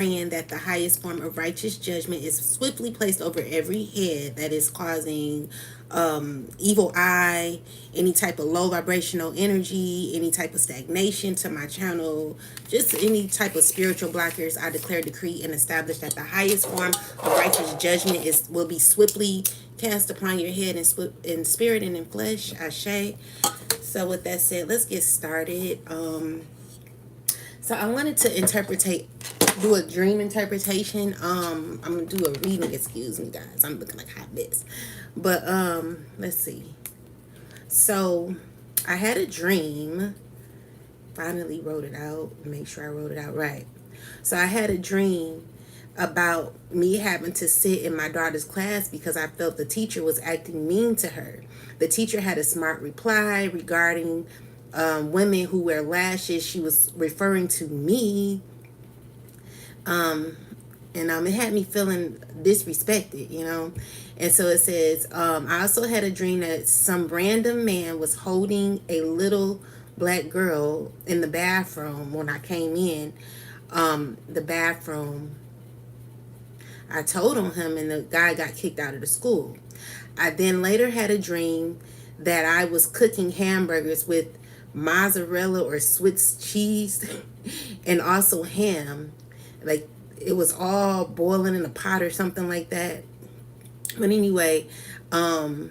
that the highest form of righteous judgment is swiftly placed over every head that is causing evil eye, any type of low vibrational energy, any type of stagnation to my channel, just any type of spiritual blockers. I declare, decree, and establish that the highest form of righteous judgment will be swiftly cast upon your head in spirit and in flesh. Ashe. So with that said, let's get started. So I wanted to do a dream interpretation. I'm gonna do a reading. Excuse me, guys. I'm looking like hot mess. But let's see. So I had a dream. Finally wrote it out. Make sure I wrote it out right. So I had a dream about me having to sit in my daughter's class because I felt the teacher was acting mean to her. The teacher had a smart reply regarding women who wear lashes. She was referring to me. It had me feeling disrespected, And so it says, I also had a dream that some random man was holding a little black girl in the bathroom when I came in. The bathroom, I told on him and the guy got kicked out of the school. I then later had a dream that I was cooking hamburgers with mozzarella or Swiss cheese and also ham. Like it was all boiling in a pot or something like that. But anyway, I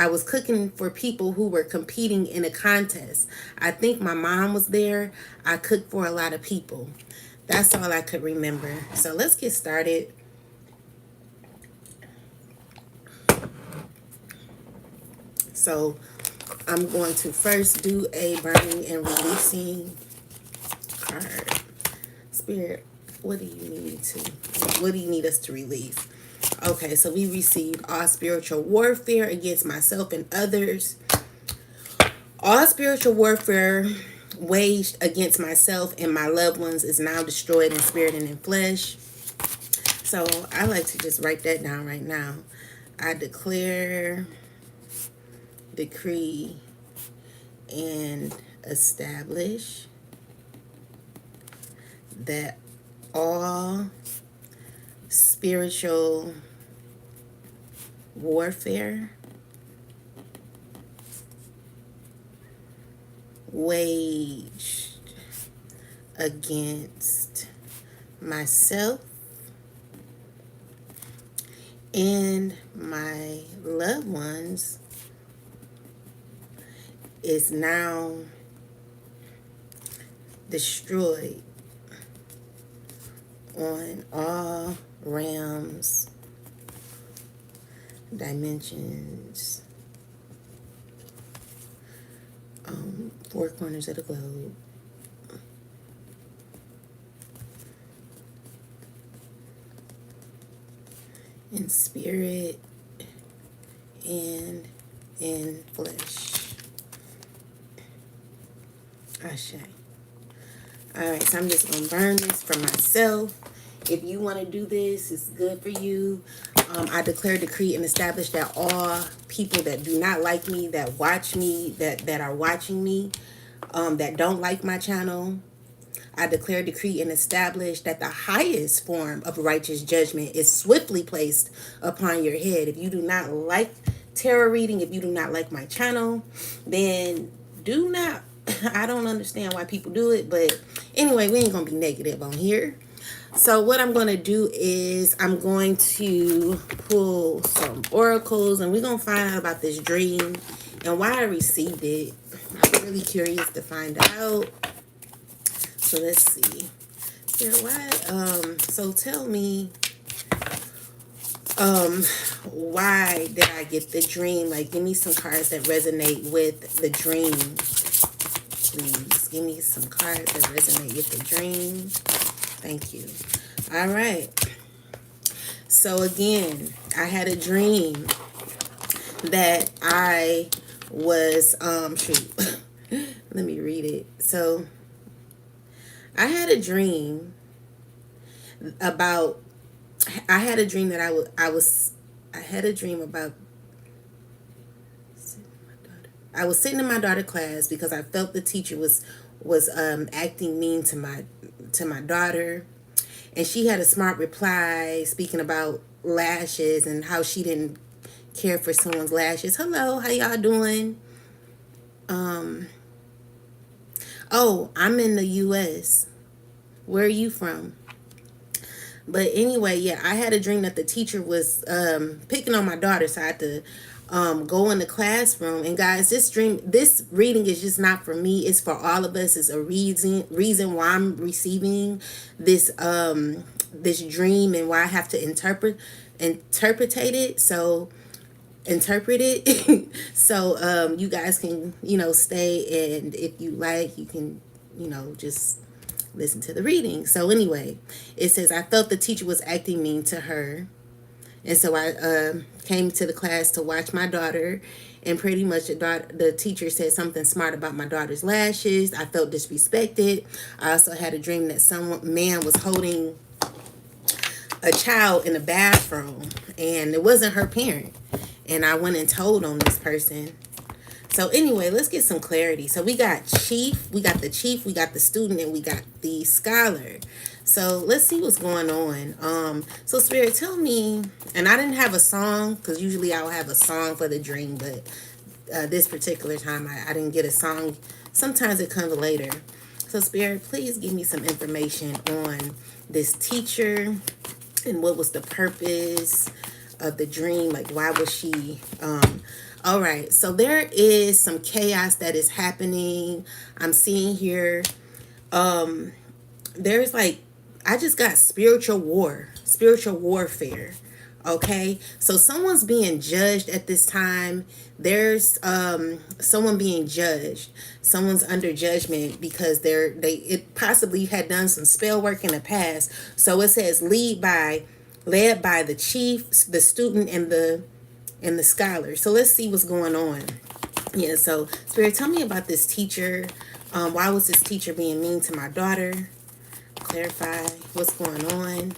was cooking for people who were competing in a contest. I think my mom was there. I cooked for a lot of people. That's all I could remember. So let's get started. So I'm going to first do a burning and releasing card. Spirit, what do you need us to release? Okay, so we received all spiritual warfare against myself and others. All spiritual warfare waged against myself and my loved ones is now destroyed in spirit and in flesh. So I like to just write that down right now. I declare, decree, and establish that all spiritual warfare waged against myself and my loved ones is now destroyed on all realms, dimensions, four corners of the globe. In spirit and in flesh. Ashe. Alright, so I'm just going to burn this for myself. If you want to do this, it's good for you. I declare, decree, and establish that all people that do not like me, that watch me, that are watching me, that don't like my channel, I declare, decree, and establish that the highest form of righteous judgment is swiftly placed upon your head. If you do not like tarot reading, if you do not like my channel, then do not. I don't understand why people do it, but anyway, we ain't gonna be negative on here. So what I'm going to do is I'm going to pull some oracles and we're going to find out about this dream and why I received it. I'm really curious to find out. So let's see. So tell me, why did I get the dream? Like, give me some cards that resonate with the dream. Please give me some cards that resonate with the dream. Thank you. All right. So again, I had a dream that I was, let me read it. So I had a dream about, I had a dream that I had a dream about, I was sitting in my daughter's class because I felt the teacher was acting mean to my daughter. and she had a smart reply speaking about lashes and how she didn't care for someone's lashes. Hello, how y'all doing? Oh, I'm in the US. Where are you from? But anyway, yeah, I had a dream that the teacher was picking on my daughter, so I had to go in the classroom. And guys, this reading is just not for me. It's for all of us. It's a reason why I'm receiving this dream and why I have to interpretate it. So interpret it. So you guys can stay, and if you like, you can just listen to the reading. So anyway, it says, I felt the teacher was acting mean to her. And so I came to the class to watch my daughter. And pretty much the teacher said something smart about my daughter's lashes. I felt disrespected. I also had a dream that some man was holding a child in the bathroom. And it wasn't her parent. And I went and told on this person. So anyway, let's get some clarity. So we got chief, we got the chief, we got the student, and we got the scholar. So let's see what's going on. So Spirit, tell me, and I didn't have a song, because usually I'll have a song for the dream, but this particular time I didn't get a song. Sometimes it comes later. So Spirit, please give me some information on this teacher and what was the purpose of the dream. Like, why was she all right, so there is some chaos that is happening. I'm seeing here there's like, I just got spiritual warfare. Okay, so someone's being judged at this time. There's someone being judged. Someone's under judgment because it possibly had done some spell work in the past. So it says led by the chief, the student, and the scholar. So let's see what's going on. Yeah, so Spirit, tell me about this teacher. Why was this teacher being mean to my daughter? Clarify what's going on.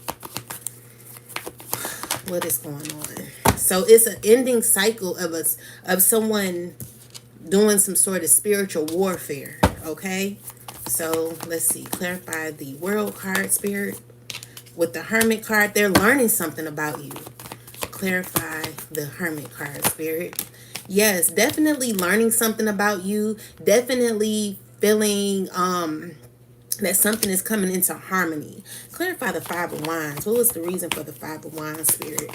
What is going on? So it's an ending cycle of someone doing some sort of spiritual warfare. Okay, so let's see. Clarify the World card, Spirit. With the Hermit card, they're learning something about you. Clarify the Hermit card, Spirit. Yes, definitely learning something about you. Definitely feeling that something is coming into harmony. Clarify the Five of Wands. What was the reason for the Five of Wands, Spirit?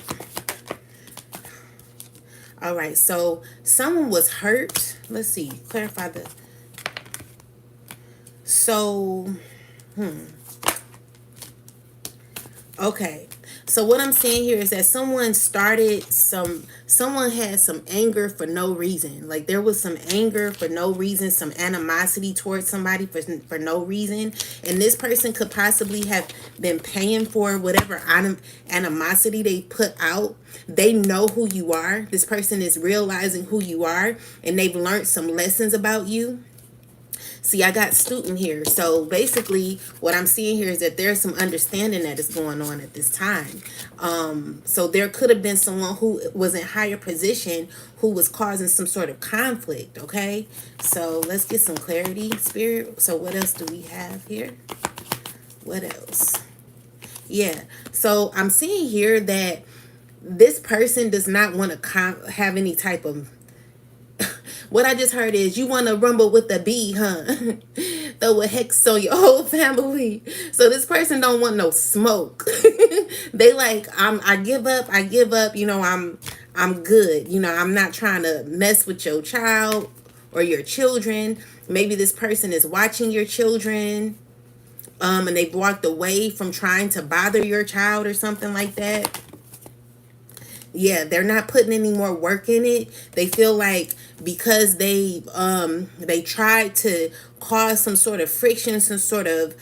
All right, so someone was hurt. Let's see. Clarify the... So, okay. So what I'm saying here is that someone had some anger for no reason. Like there was some anger for no reason, some animosity towards somebody for no reason. And this person could possibly have been paying for whatever animosity they put out. They know who you are. This person is realizing who you are, and they've learned some lessons about you. See, I got student here. So basically what I'm seeing here is that there's some understanding that is going on at this time. So there could have been someone who was in higher position who was causing some sort of conflict. Okay, so let's get some clarity, Spirit. So what else do we have here? What else? Yeah, so I'm seeing here that this person does not want to have any type of... What I just heard is you want to rumble with the bee, huh? Throw a hex on your whole family. So this person don't want no smoke. They like, I give up. I'm good. I'm not trying to mess with your child or your children. Maybe this person is watching your children, and they've walked away from trying to bother your child or something like that. Yeah, they're not putting any more work in it. They feel like because they tried to cause some sort of friction, some sort of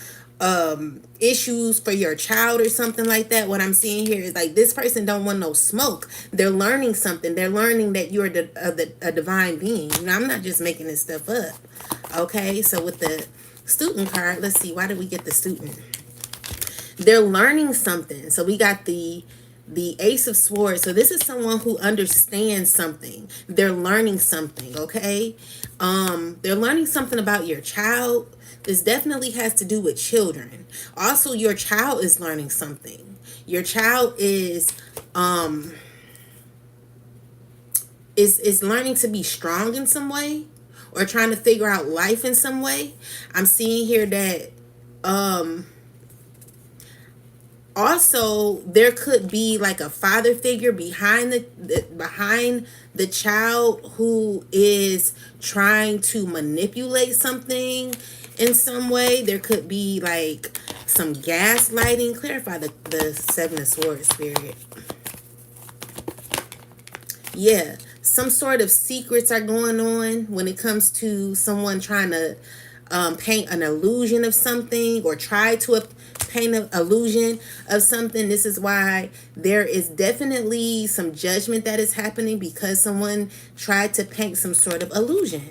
issues for your child or something like that. What I'm seeing here is like this person don't want no smoke. They're learning something. They're learning that you're a divine being. I'm not just making this stuff up. Okay, so with the student card, let's see, why did we get the student? They're learning something. So we got the Ace of Swords. So this is someone who understands something. They're learning something, okay? They're learning something about your child. This definitely has to do with children. Also, your child is learning something. Your child is learning to be strong in some way, or trying to figure out life in some way. I'm seeing here that also there could be like a father figure behind the child who is trying to manipulate something in some way. There could be like some gaslighting. Clarify the Seven of Swords, Spirit. Yeah, some sort of secrets are going on when it comes to someone trying to paint an illusion of something, or try to paint an illusion of something. This is why there is definitely some judgment that is happening, because someone tried to paint some sort of illusion.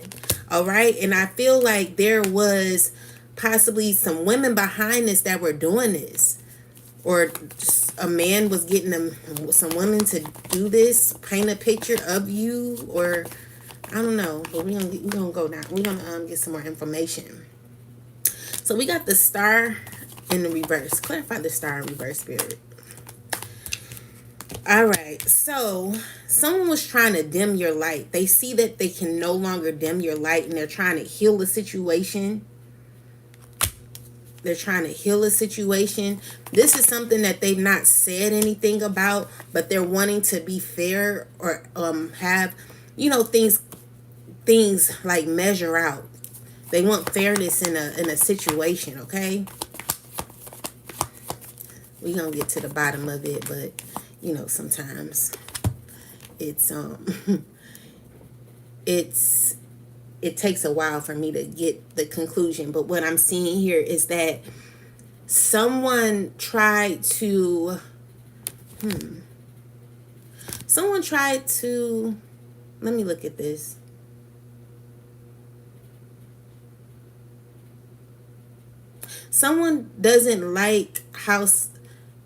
All right. And I feel like there was possibly some women behind this that were doing this, or just a man was getting some women to do this, paint a picture of you, or I don't know. But we're gonna go now. We're gonna get some more information. So we got the Star in the reverse. Clarify the Star in reverse, Spirit. All right. So someone was trying to dim your light. They see that they can no longer dim your light, and they're trying to heal the situation. They're trying to heal a situation. This is something that they've not said anything about, but they're wanting to be fair, or have, things like measure out. They want fairness in a situation, okay? We're gonna get to the bottom of it, but sometimes it's it takes a while for me to get the conclusion. But what I'm seeing here is that someone tried to let me look at this. Someone doesn't like how,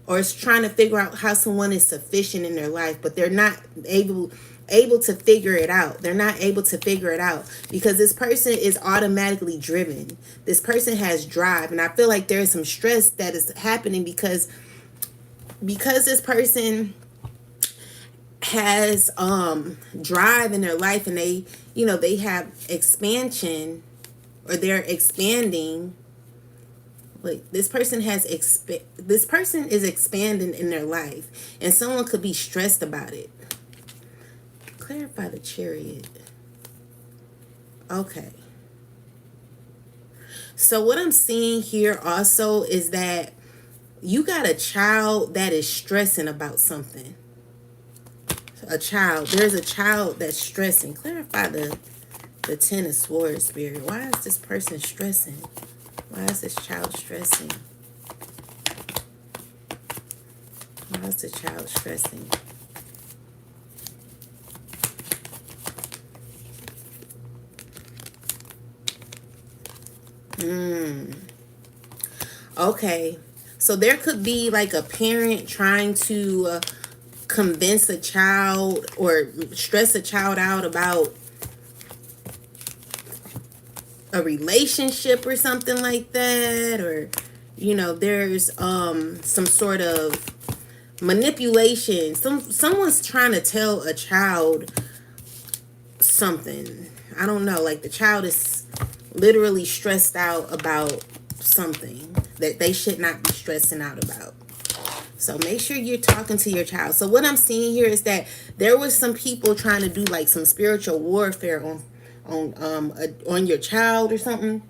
or is trying to figure out how someone is sufficient in their life, but they're not able to figure it out. They're not able to figure it out because this person is automatically driven. This person has drive, and I feel like there's some stress that is happening because this person has drive in their life, and they have expansion, or they're expanding. Wait, this person is expanding in their life, and someone could be stressed about it. Clarify the Chariot. Okay. So what I'm seeing here also is that you got a child that is stressing about something. There's a child that's stressing. Clarify the Ten of Swords, Spirit. Why is this person stressing? Why is this child stressing? Why is the child stressing? Okay. So there could be like a parent trying to convince a child or stress a child out about a relationship or something like that, or there's some sort of manipulation. Someone's trying to tell a child something. I don't know, like the child is literally stressed out about something that they should not be stressing out about. So make sure you're talking to your child. So what I'm seeing here is that there was some people trying to do like some spiritual warfare on your child or something.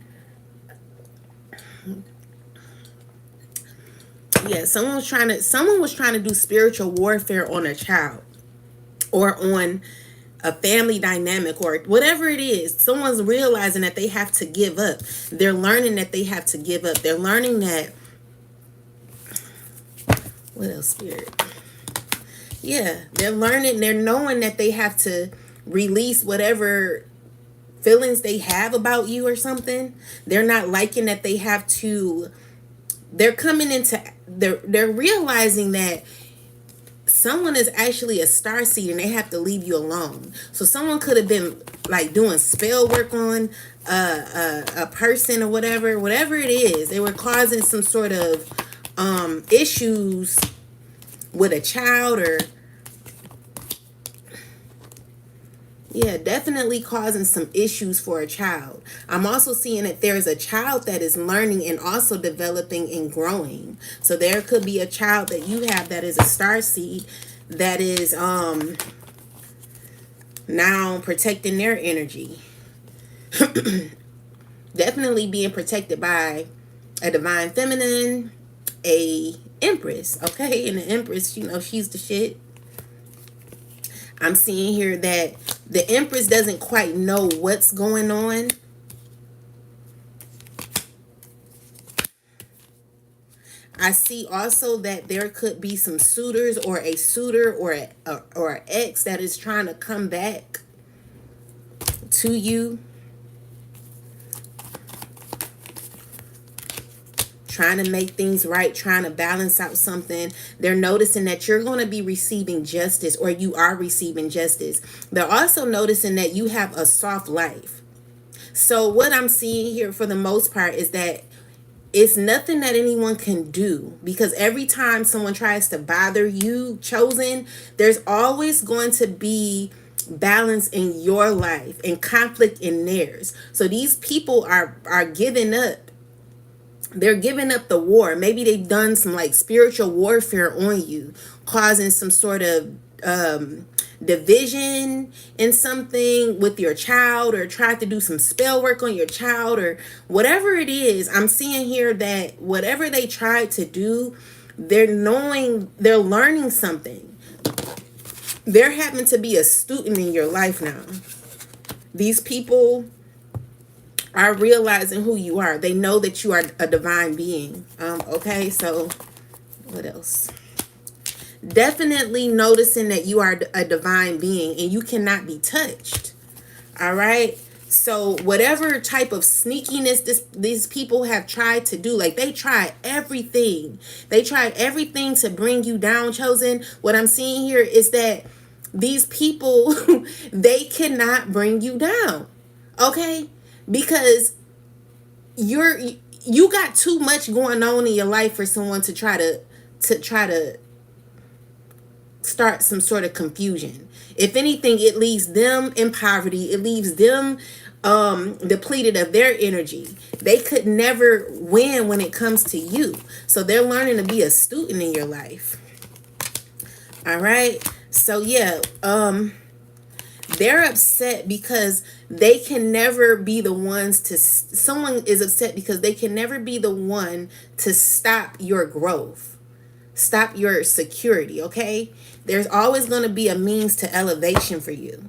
Yeah, someone was trying to do spiritual warfare on a child, or on a family dynamic, or whatever it is. Someone's realizing that they have to give up. They're learning that they have to give up. They're learning that. What else, Spirit? Yeah, they're knowing that they have to release whatever feelings they have about you or something. They're not liking that they have to. They're realizing that someone is actually a starseed and they have to leave you alone. So someone could have been like doing spell work on a person or whatever it is. They were causing some sort of issues with a child, or yeah, definitely causing some issues for a child. I'm also seeing that there's a child that is learning and also developing and growing. So there could be a child that you have that is a star seed that is now protecting their energy. Definitely being protected by a divine feminine, a empress, okay? And the empress, you know, she's the shit. I'm seeing here that the empress doesn't quite know what's going on. I see also that there could be some suitors, or a suitor, or an ex that is trying to come back to you, trying to make things right, trying to balance out something. They're noticing that you're going to be receiving justice, or you are receiving justice. They're also noticing that you have a soft life. So what I'm seeing here for the most part is that it's nothing that anyone can do, because every time someone tries to bother you, chosen, there's always going to be balance in your life and conflict in theirs. So these people are giving up. They're giving up the war. Maybe they've done some like spiritual warfare on you, causing some sort of division in something with your child, or tried to do some spell work on your child, or whatever it is. I'm seeing here that whatever they tried to do, they're learning something. They're having to be a student in your life now. These people are realizing who you are. They know that you are a divine being. Okay, so what else? Definitely noticing that you are a divine being and you cannot be touched. All right. So whatever type of sneakiness these people have tried to do, like they tried everything. They tried everything to bring you down, chosen. What I'm seeing here is that these people, they cannot bring you down. Okay? Because you got too much going on in your life for someone to try to start some sort of confusion. If anything, it leaves them in poverty. It leaves them depleted of their energy. They could never win when it comes to you. So they're learning to be a student in your life. All right. So yeah, they're upset because they can never be the ones to, someone is upset because they can never be the one to stop your growth, stop your security. Okay. There's always going to be a means to elevation for you.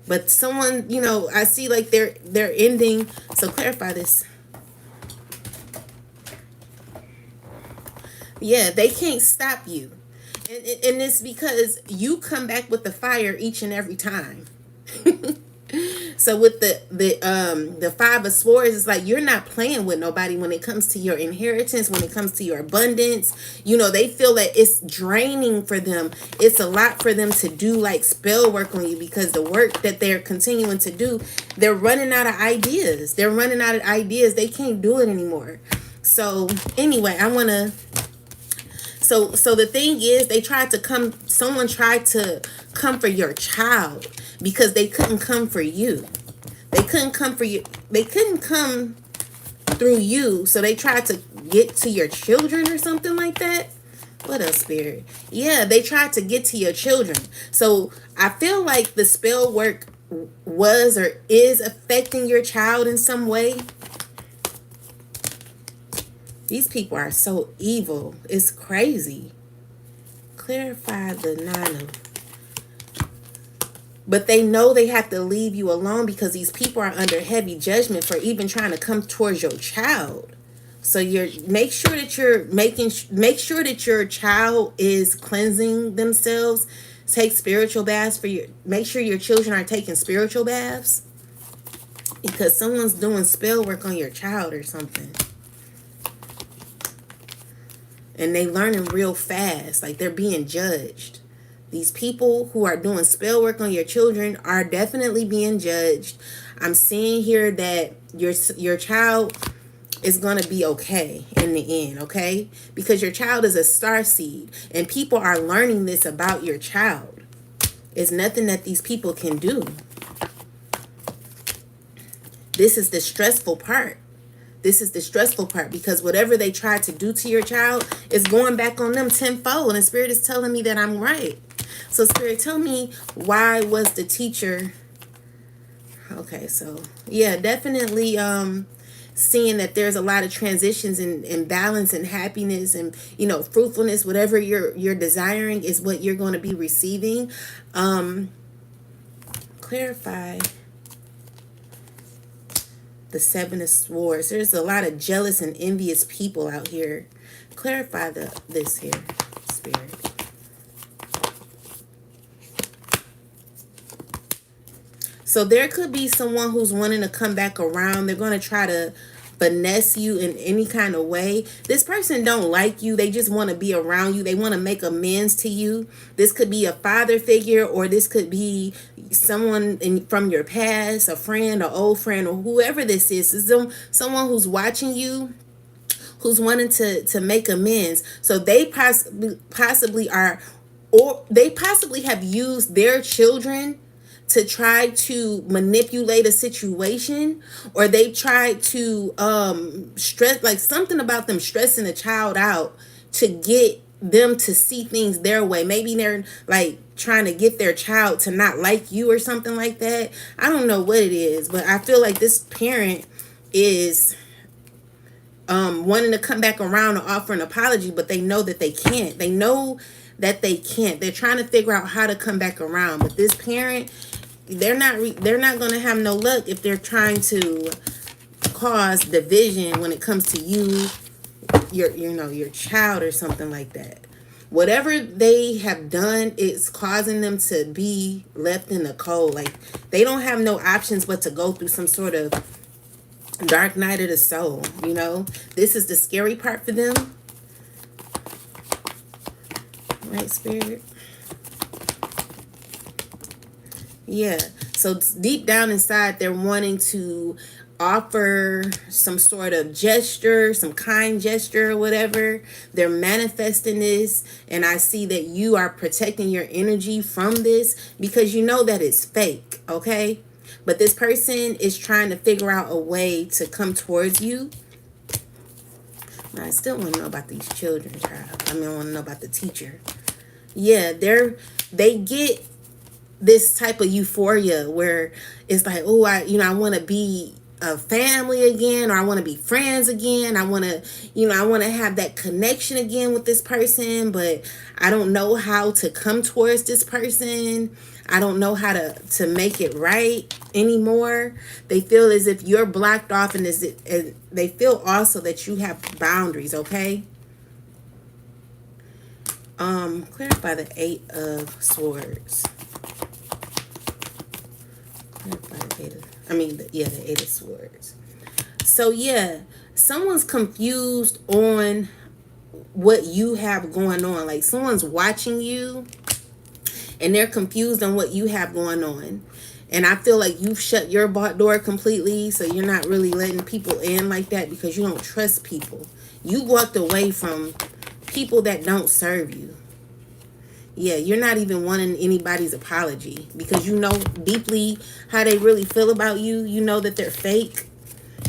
But someone, you know, I see like they're ending. So clarify this. Yeah, they can't stop you. And it's because you come back with the fire each and every time. So with the Five of Swords, it's like you're not playing with nobody when it comes to your inheritance, when it comes to your abundance. You know, they feel that it's draining for them. It's a lot for them to do, like spell work on you, because the work that they're continuing to do, they're running out of ideas. They're running out of ideas. They can't do it anymore. So anyway, I want to... So the thing is, someone tried to come for your child because they couldn't come for you. They couldn't come for you. They couldn't come through you. So they tried to get to your children or something like that. What else, Spirit? Yeah, they tried to get to your children. So I feel like the spell work was or is affecting your child in some way. These people are so evil. It's crazy. Clarify the 9 of... But they know they have to leave you alone because these people are under heavy judgment for even trying to come towards your child. So make sure that your child is cleansing themselves. Take spiritual baths make sure your children are taking spiritual baths, because someone's doing spell work on your child or something. And they learning real fast, like they're being judged. These people who are doing spell work on your children are definitely being judged. I'm seeing here that your child is going to be okay in the end, okay? Because your child is a star seed, and people are learning this about your child. It's nothing that these people can do. This is the stressful part. This is the stressful part, because whatever they try to do to your child is going back on them tenfold. And Spirit is telling me that I'm right. So Spirit, tell me, why was the teacher... Okay, so yeah, definitely seeing that there's a lot of transitions and balance and happiness and, you know, fruitfulness. Whatever you're desiring is what you're going to be receiving. Clarify the Seven of Swords. There's a lot of jealous and envious people out here. Clarify this here, Spirit. So there could be someone who's wanting to come back around. They're going to try to finesse you in any kind of way. This person don't like you. They just want to be around you. They want to make amends to you. This could be a father figure, or this could be someone from your past, a friend, an old friend, or whoever this is. This is someone who's watching you, who's wanting to make amends. So they possibly are, or they possibly have used their children to try to manipulate a situation, or they try to stress, like something about them stressing a child out to get them to see things their way. Maybe they're like trying to get their child to not like you or something like that. I don't know what it is, but I feel like this parent is wanting to come back around and offer an apology, but they know that they can't. They know that they can't. They're trying to figure out how to come back around, but this parent, they're not going to have no luck if they're trying to cause division when it comes to your child or something like that. Whatever they have done is causing them to be left in the cold. Like, they don't have no options but to go through some sort of dark night of the soul, you know. This is the scary part for them. Right, Spirit? Yeah. So deep down inside, they're wanting to offer some sort of gesture, some kind gesture or whatever. They're manifesting this, and I see that you are protecting your energy from this because you know that it's fake, okay? But this person is trying to figure out a way to come towards you. I still want to know about these children, child. I want to know about the teacher. Yeah, they get this type of euphoria where it's like, oh, I want to be a family again, or I want to be friends again. I want to have that connection again with this person, but I don't know how to come towards this person. I don't know how to make it right anymore. They feel as if you're blocked off, and they feel also that you have boundaries, okay? Clarify the Eight of Swords. The Eight of Swords. So yeah, someone's confused on what you have going on. Like, someone's watching you and they're confused on what you have going on. And I feel like you've shut your door completely, so you're not really letting people in like that because you don't trust people. You walked away from people that don't serve you. Yeah, you're not even wanting anybody's apology because you know deeply how they really feel about you. You know that they're fake,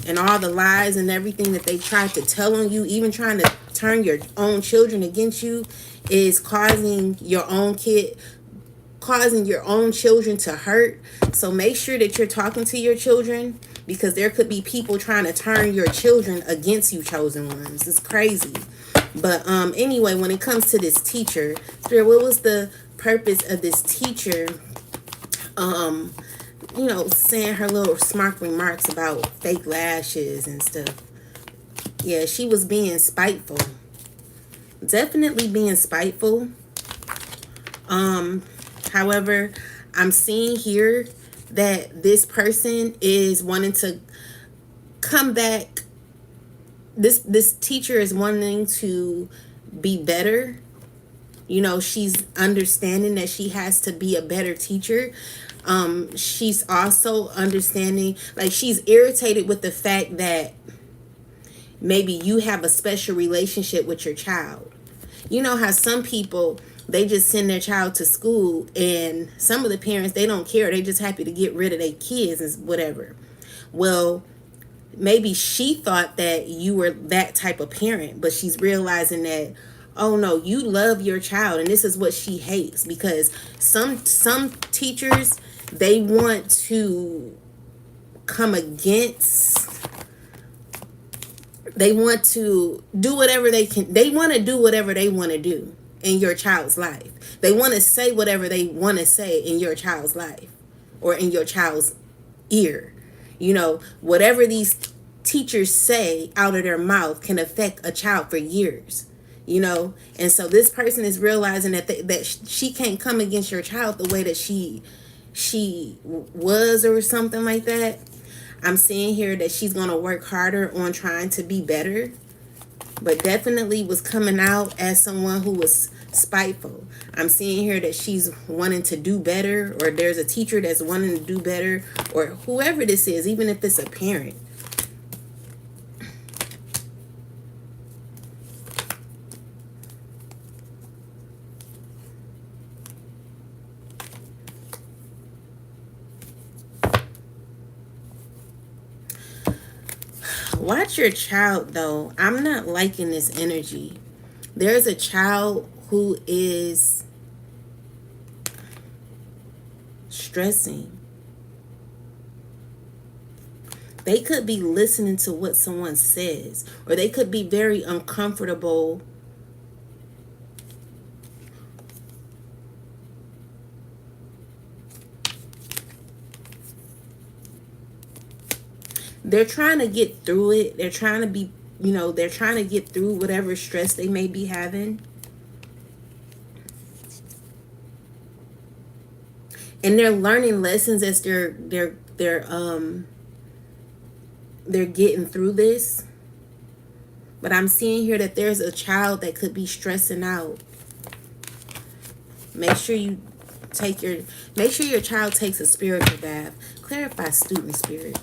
and all the lies and everything that they tried to tell on you, even trying to turn your own children against you, is causing your own children to hurt. So make sure that you're talking to your children, because there could be people trying to turn your children against you, chosen ones. It's crazy. But anyway, when it comes to this teacher, Spirit, what was the purpose of this teacher saying her little smart remarks about fake lashes and stuff? Yeah, she was being spiteful. Definitely being spiteful. However, I'm seeing here that this person is wanting to come back. This teacher is wanting to be better. You know, she's understanding that she has to be a better teacher. She's also understanding, like, she's irritated with the fact that maybe you have a special relationship with your child. You know how some people, they just send their child to school, and some of the parents, they don't care. They just happy to get rid of their kids and whatever. Well, maybe she thought that you were that type of parent, but she's realizing that, oh no, you love your child, and this is what she hates. Because some teachers, they want to come against, they want to do whatever they can, they want to do whatever they want to do in your child's life. They want to say whatever they want to say in your child's life or in your child's ear. You know, whatever these teachers say out of their mouth can affect a child for years. You know, and so this person is realizing that that she can't come against your child the way that she was, or something like that. I'm seeing here that she's going to work harder on trying to be better, but definitely was coming out as someone who was spiteful. I'm seeing here that she's wanting to do better, or there's a teacher that's wanting to do better, or whoever this is, even if it's a parent. Watch your child, though. I'm not liking this energy. There's a child who is stressing. They could be listening to what someone says, or they could be very uncomfortable they're trying to get through it. They're trying to be, you know, they're trying to get through whatever stress they may be having. And they're learning lessons as they're getting through this. But I'm seeing here that there's a child that could be stressing out. Make sure your child takes a spiritual bath. Clarify student spirit.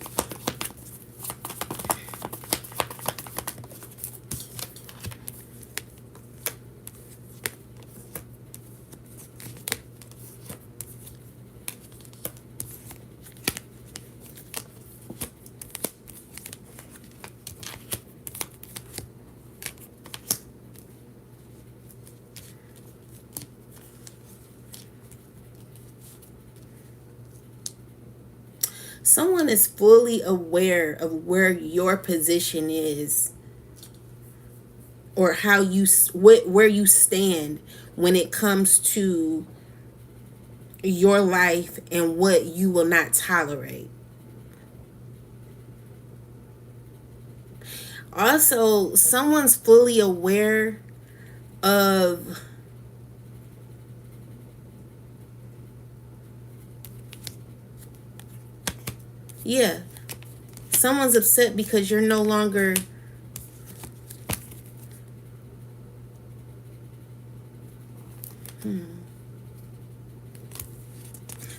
Someone is fully aware of where your position is, or how you where you stand when it comes to your life and what you will not tolerate. Also, someone's fully aware of someone's upset because you're no longer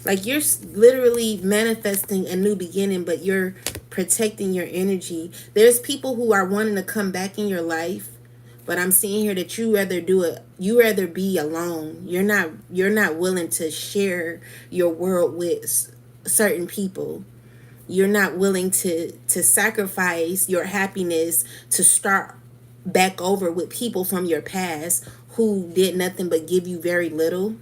like, you're literally manifesting a new beginning, but you're protecting your energy. There's people who are wanting to come back in your life, but I'm seeing here that you rather be alone. You're not willing to share your world with certain people. You're not willing to sacrifice your happiness to start back over with people from your past who did nothing but give you very little.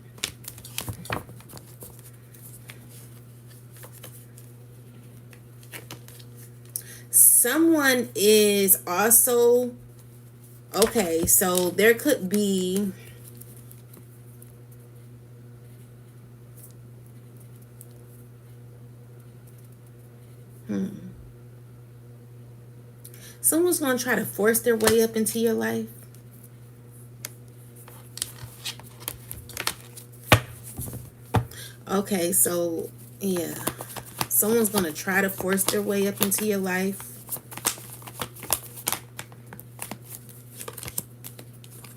Someone is also, okay, so there could be someone's going to try to force their way up into your life. Okay, so yeah, someone's going to try to force their way up into your life.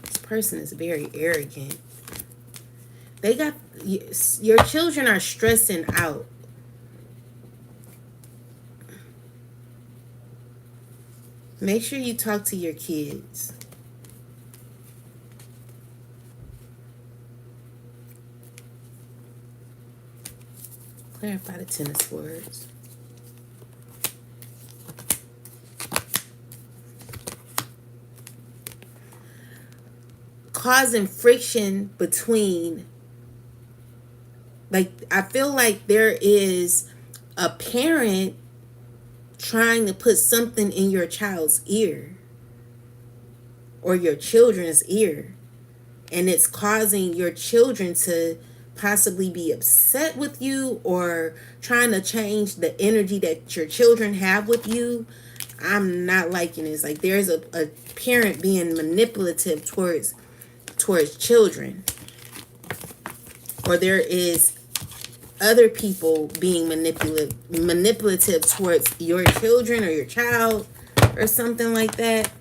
This person is very arrogant. They got, your children are stressing out. Make sure you talk to your kids. Clarify the Ten of Swords. Causing friction between, like, I feel like there is a parent trying to put something in your child's ear or your children's ear, and it's causing your children to possibly be upset with you or trying to change the energy that your children have with you. I'm not liking this. Like, there's a parent being manipulative towards children, or there is other people being manipulative towards your children or your child or something like that.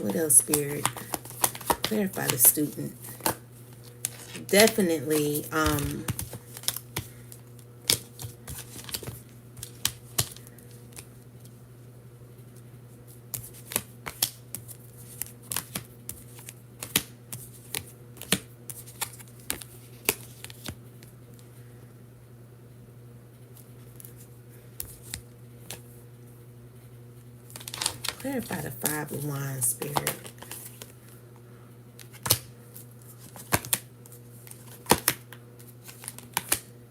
What else, Spirit? Clarify the student. Definitely clarify the Five of Wands, Spirit.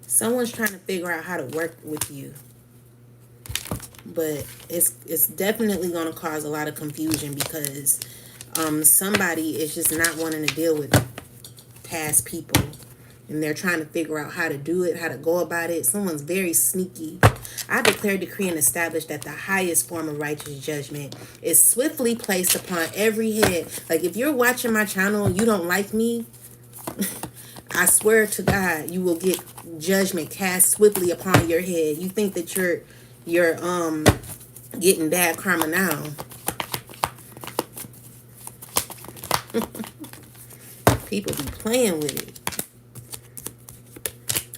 Someone's trying to figure out how to work with you, but it's definitely going to cause a lot of confusion because somebody is just not wanting to deal with past people, and they're trying to figure out how to do it, how to go about it. Someone's very sneaky. I declare, decree, and establish that the highest form of righteous judgment is swiftly placed upon every head. Like, if you're watching my channel and you don't like me, I swear to God, you will get judgment cast swiftly upon your head. You think that you're getting bad karma now. People be playing with it.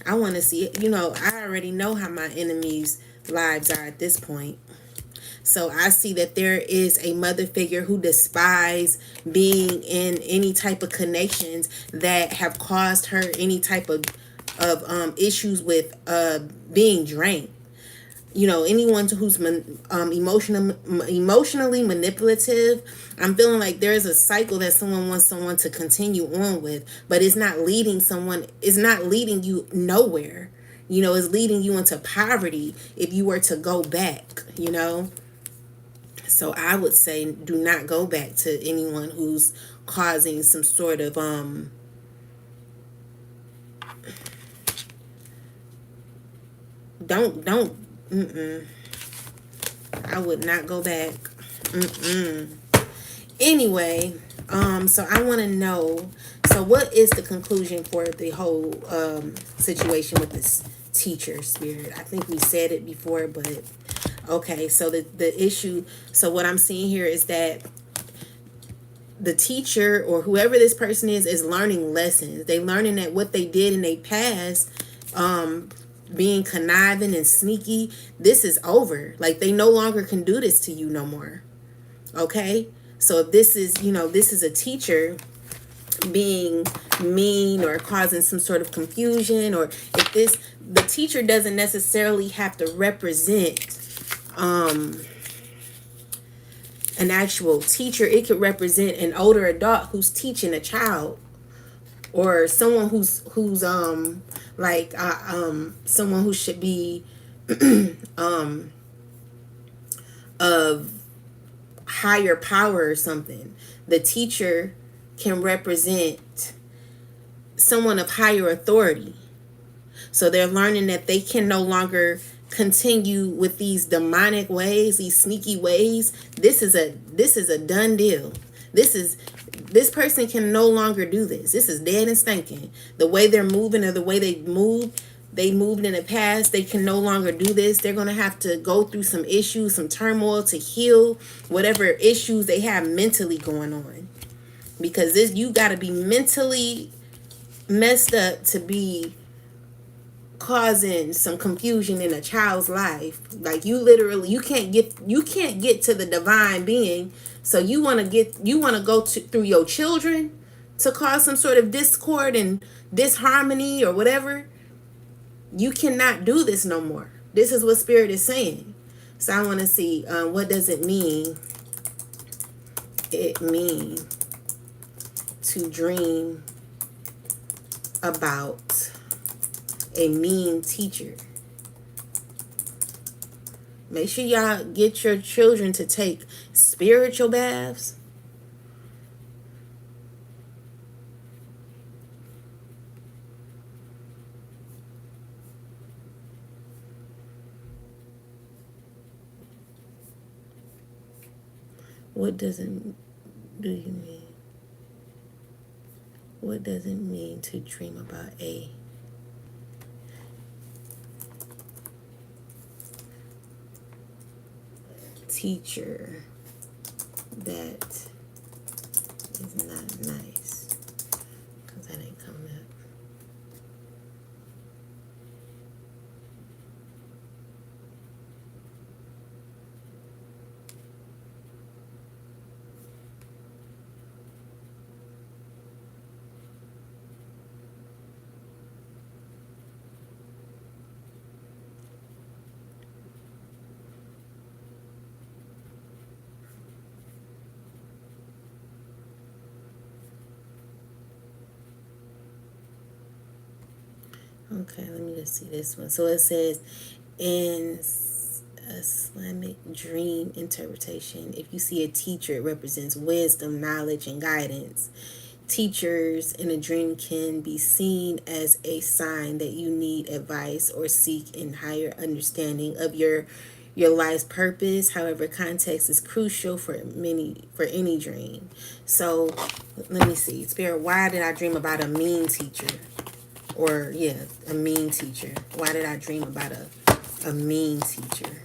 I want to see it. You know, I already know how my enemies' lives are at this point. So I see that there is a mother figure who despises being in any type of connections that have caused her any type of issues with being drained. You know, anyone who's emotionally manipulative, I'm feeling like there's a cycle that someone wants someone to continue on with, but it's not leading you nowhere. You know, it's leading you into poverty if you were to go back, you know. So I would say do not go back to anyone who's causing some sort of don't I would not go back. Anyway, so I want to know, so what is the conclusion for the whole situation with this teacher, Spirit? I think we said it before, but okay, so the issue, so what I'm seeing here is that the teacher or whoever this person is learning lessons. They learning that what they did in their past, being conniving and sneaky, this is over. Like, they no longer can do this to you no more. Okay? So if this is, you know, this is a teacher being mean or causing some sort of confusion, or if the teacher doesn't necessarily have to represent an actual teacher. It could represent an older adult who's teaching a child, or someone who's like someone who should be of higher power or something. The teacher can represent someone of higher authority. So they're learning that they can no longer continue with these demonic ways, these sneaky ways. This is a done deal. This person can no longer do this. This is dead and stinking. The way they're moving or the way they move, they moved in the past, they can no longer do this. They're going to have to go through some issues, some turmoil to heal whatever issues they have mentally going on. Because this, you got to be mentally messed up to be causing some confusion in a child's life. Like, you literally, you can't get to the divine being. So you want to go through your children to cause some sort of discord and disharmony or whatever. You cannot do this no more. This is what Spirit is saying. So I want to see, what does it mean? It mean to dream about a mean teacher. Make sure y'all get your children to take spiritual baths. What does it do you mean? What does it mean to dream about a teacher that is not nice? Because that ain't coming up. Okay, let me just see this one. So it says, in Islamic dream interpretation, if you see a teacher, it represents wisdom, knowledge, and guidance. Teachers in a dream can be seen as a sign that you need advice or seek in higher understanding of your life's purpose. However, context is crucial for any dream. So let me see. Spirit, why did I dream about a mean teacher? Or, yeah, a mean teacher. Why did I dream about a mean teacher?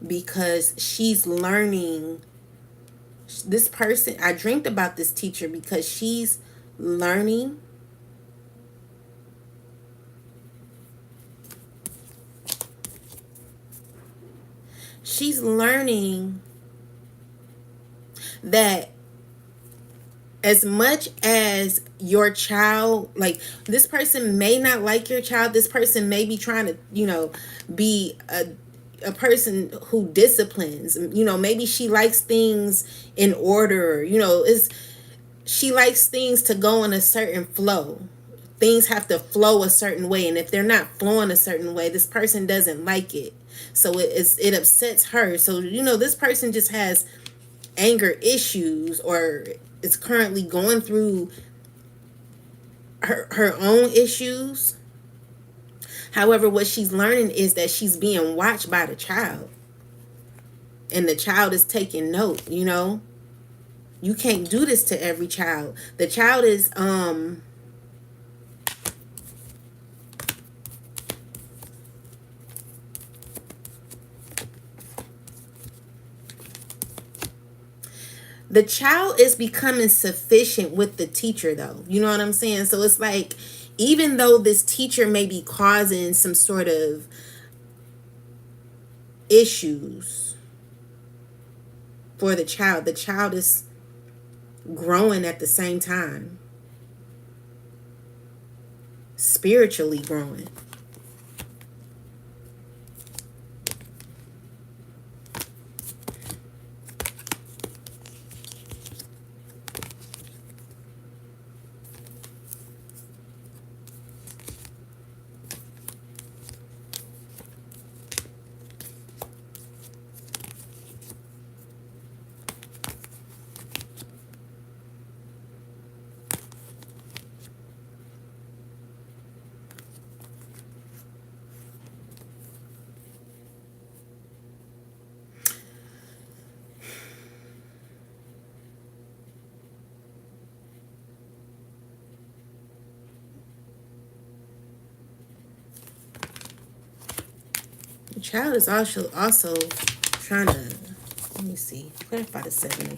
Because she's learning. This person, I dreamed about this teacher because she's learning. She's learning that as much as your child, like, this person may not like your child, this person may be trying to, be a person who disciplines, maybe she likes things in order, she likes things to go in a certain flow. Things have to flow a certain way, and if they're not flowing a certain way, this person doesn't like it. So it upsets her. So, this person just has anger issues, or is currently going through her own issues. However, what she's learning is that she's being watched by the child, and the child is taking note. You can't do this to every child. The child is the child is becoming sufficient with the teacher, though. You know what I'm saying? So it's like, even though this teacher may be causing some sort of issues for the child is growing at the same time. Spiritually growing. child is also trying to, let me see, clarify the 7.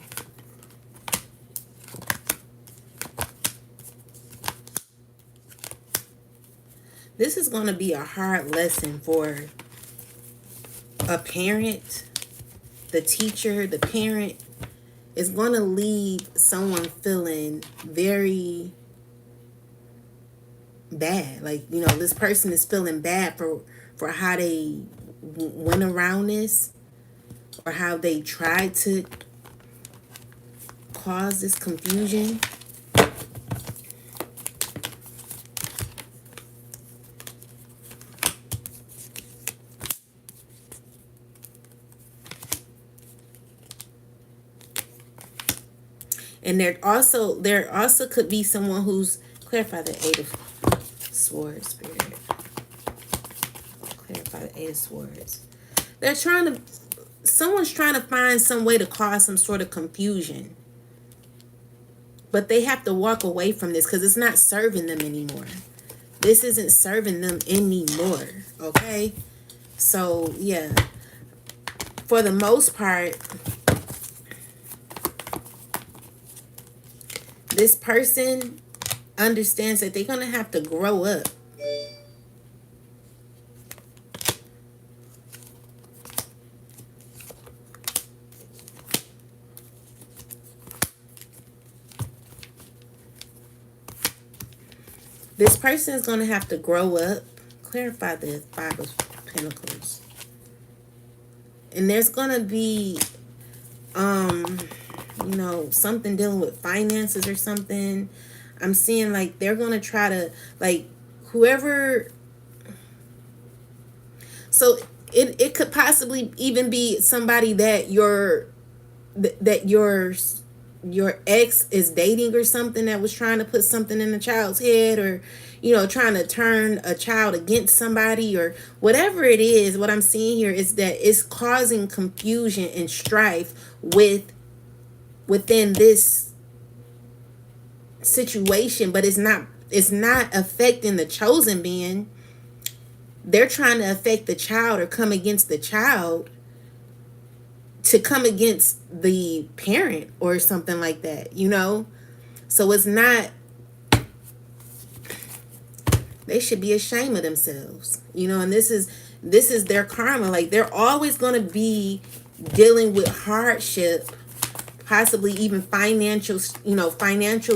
This is going to be a hard lesson for a parent, the teacher, the parent. Is going to leave someone feeling very bad. Like, you know, this person is feeling bad for how they went around this, or how they tried to cause this confusion. And there also could be someone who's, clarify the 8 of Swords, Spirit. Clarify the 8 of Swords. Someone's trying to find some way to cause some sort of confusion. But they have to walk away from this because it's not serving them anymore. This isn't serving them anymore. Okay? So, yeah. For the most part, this person understands that they're going to have to grow up. This person is going to have to grow up. Clarify the 5 of Pentacles. And there's going to be, you know, something dealing with finances or something. I'm seeing like they're going to try to, like, whoever. So it could possibly even be somebody that your ex is dating or something, that was trying to put something in the child's head, or, you know, trying to turn a child against somebody, or whatever it is. What I'm seeing here is that it's causing confusion and strife within this situation, but it's not affecting the chosen being. They're trying to affect the child or come against the child to come against the parent or something like that, you know? So it's not, they should be ashamed of themselves, you know? And this is their karma. Like, they're always going to be dealing with hardship, possibly even financial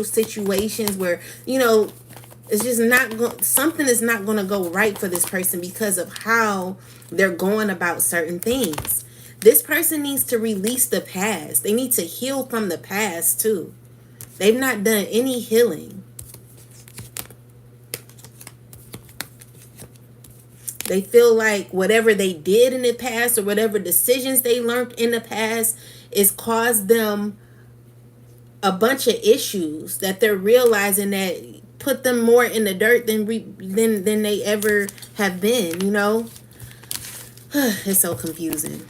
situations where, you know, it's just not something is not going to go right for this person because of how they're going about certain things. This person needs to release the past. They need to heal from the past too. They've not done any healing. They feel like whatever they did in the past or whatever decisions they learned in the past is caused them a bunch of issues that they're realizing that put them more in the dirt than they ever have been, you know? It's so confusing.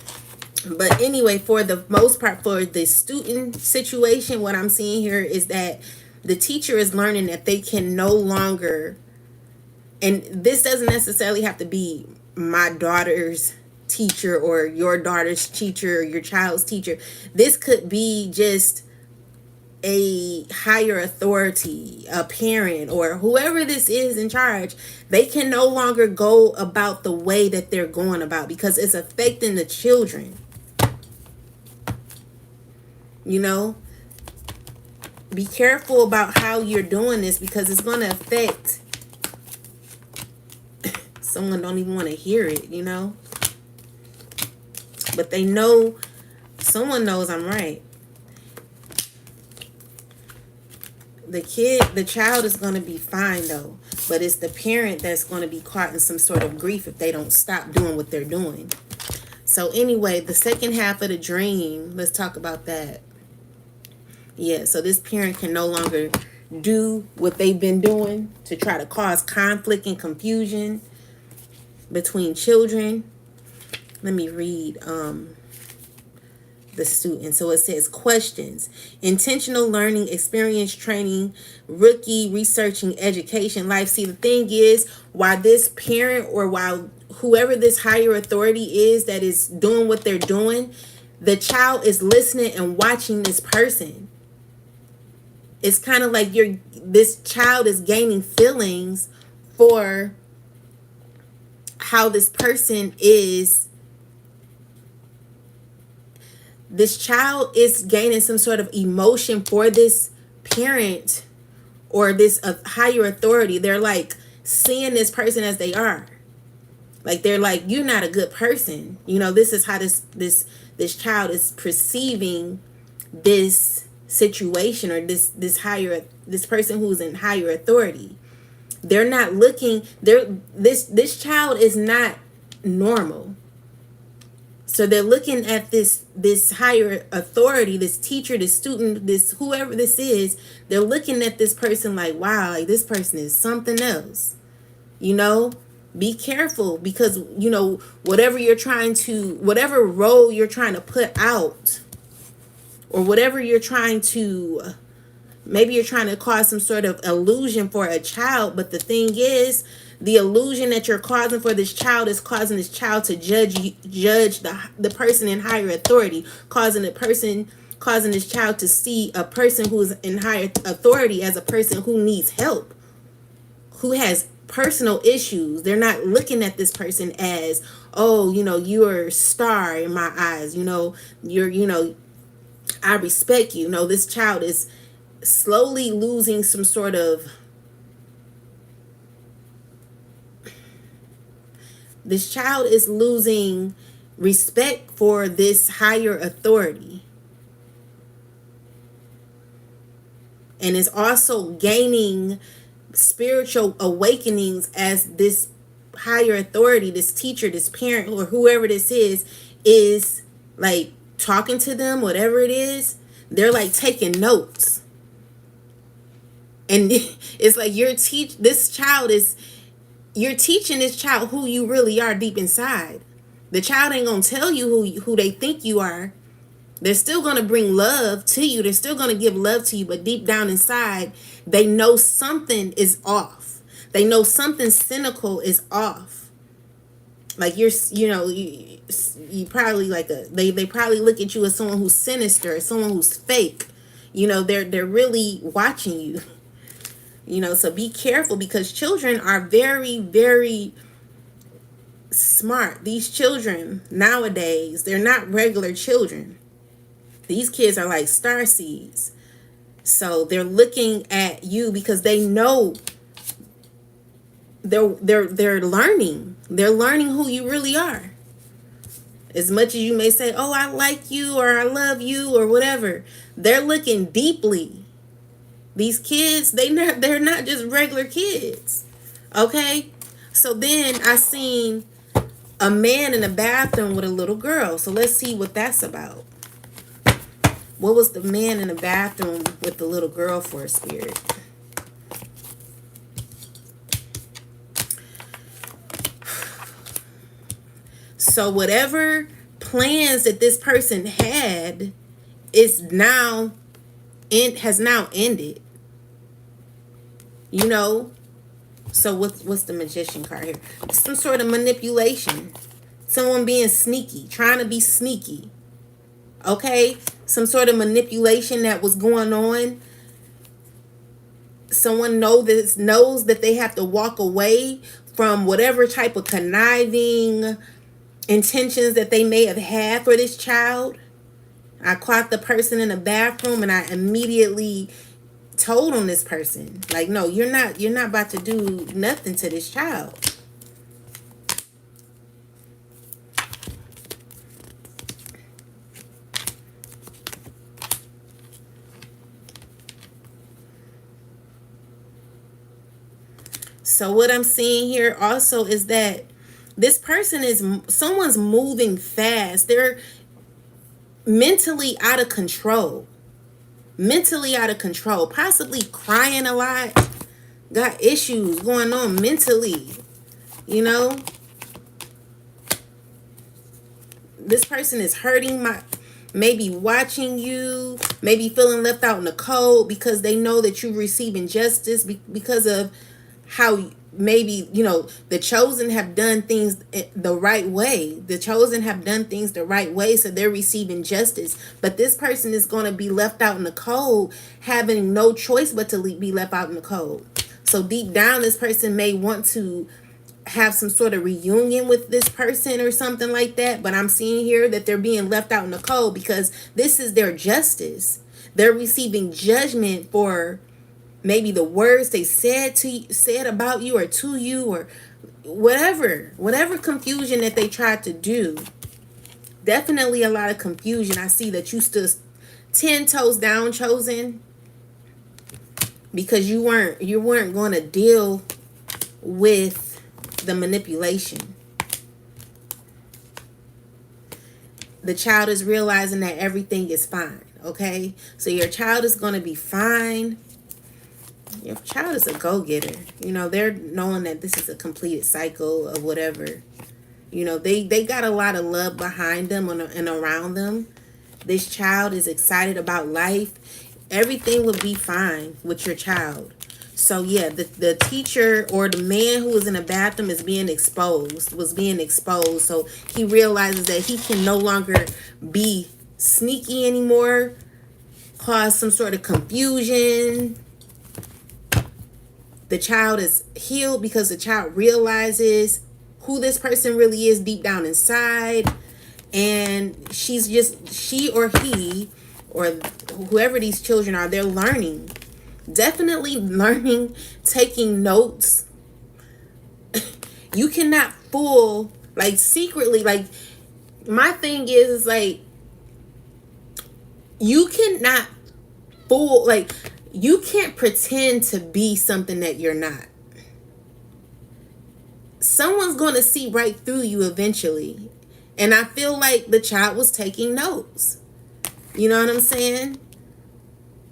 But anyway, for the most part, for the student situation, what I'm seeing here is that the teacher is learning that they can no longer, and this doesn't necessarily have to be my daughter's teacher or your daughter's teacher or your child's teacher. This could be just a higher authority, a parent, or whoever this is in charge. They can no longer go about the way that they're going about because it's affecting the children. You know, be careful about how you're doing this because it's going to affect someone. Don't even want to hear it, you know, but they know, someone knows I'm right. The child is going to be fine though, but it's the parent that's going to be caught in some sort of grief if they don't stop doing what they're doing. So anyway, the second half of the dream, let's talk about that. Yeah, so this parent can no longer do what they've been doing to try to cause conflict and confusion between children. Let me read the student. So it says questions: intentional learning, experience, training, rookie, researching, education, life. See, the thing is, why this parent or while whoever this higher authority is that is doing what they're doing, the child is listening and watching this person. It's kind of like this child is gaining feelings for how this person is. This child is gaining some sort of emotion for this parent or this higher authority. They're like seeing this person as they are. Like they're like, you're not a good person. You know, this is how this child is perceiving this situation, or this person who's in higher authority. They're not looking, this child is not normal. So they're looking at this higher authority, this teacher, this student, this whoever this is, they're looking at this person like, wow, like this person is something else. You know, be careful, because, you know, whatever role you're trying to put out, or whatever you're trying to, maybe you're trying to cause some sort of illusion for a child, but the thing is, the illusion that you're causing for this child is causing this child to judge the person in higher authority, causing this child to see a person who's in higher authority as a person who needs help, who has personal issues. They're not looking at this person as, oh, you know, you're a star in my eyes, you know, I respect you. No, this child is slowly losing some sort of, this child is losing respect for this higher authority, and is also gaining spiritual awakenings as this higher authority, this teacher, this parent, or whoever this is like talking to them, whatever it is. They're like taking notes, and it's like you're teaching this child who you really are deep inside. The child ain't gonna tell you who they think you are. They're still gonna bring love to you. They're still gonna give love to you, but deep down inside, they know something is off. They know something cynical is off. Like you probably like they probably look at you as someone who's sinister, someone who's fake. You know, they're really watching you. You know, so be careful, because children are very, very smart. These children nowadays, they're not regular children. These kids are like star seeds. So they're looking at you because they know they're learning. They're learning who you really are. As much as you may say, oh, I like you, or I love you, or whatever, they're looking deeply. These kids, they're not just regular kids. Okay? So then I seen a man in a bathroom with a little girl. So let's see what that's about. What was the man in the bathroom with the little girl for a spirit? So whatever plans that this person had has now ended. You know, so what's the magician card here? Some sort of manipulation. Someone being sneaky, trying to be sneaky. Okay? Some sort of manipulation that was going on. Someone knows that they have to walk away from whatever type of conniving intentions that they may have had for this child. I caught the person in the bathroom, and I immediately told on this person, like, no, you're not about to do nothing to this child. So what I'm seeing here also is that this person someone's moving fast. They're mentally out of control. Possibly crying a lot, got issues going on mentally. You know, this person is hurting, maybe watching you, maybe feeling left out in the cold because they know that you're receiving justice because of how maybe, you know, the chosen have done things the right way. The chosen have done things the right way, so they're receiving justice. But this person is going to be left out in the cold, having no choice but to be left out in the cold. So deep down, this person may want to have some sort of reunion with this person or something like that. But I'm seeing here that they're being left out in the cold because this is their justice. They're receiving judgment for maybe the words they said about you or to you, or whatever confusion that they tried to do. Definitely a lot of confusion. I see that you stood 10 toes down, chosen, because you weren't going to deal with the manipulation. The child is realizing that everything is fine. Okay, so your child is going to be fine. Your child is a go-getter. You know, they're knowing that this is a completed cycle of whatever. You know, they got a lot of love behind them and around them. This child is excited about life. Everything will be fine with your child. So yeah, the teacher or the man who was in the bathroom was being exposed. So he realizes that he can no longer be sneaky anymore, cause some sort of confusion. The child is healed because the child realizes who this person really is deep down inside. And she or he or whoever these children are, they're learning. Definitely learning, taking notes. You cannot fool, like, secretly. Like, my thing is like, you cannot fool, like, you can't pretend to be something that you're not. Someone's going to see right through you eventually. And I feel like the child was taking notes. You know what I'm saying?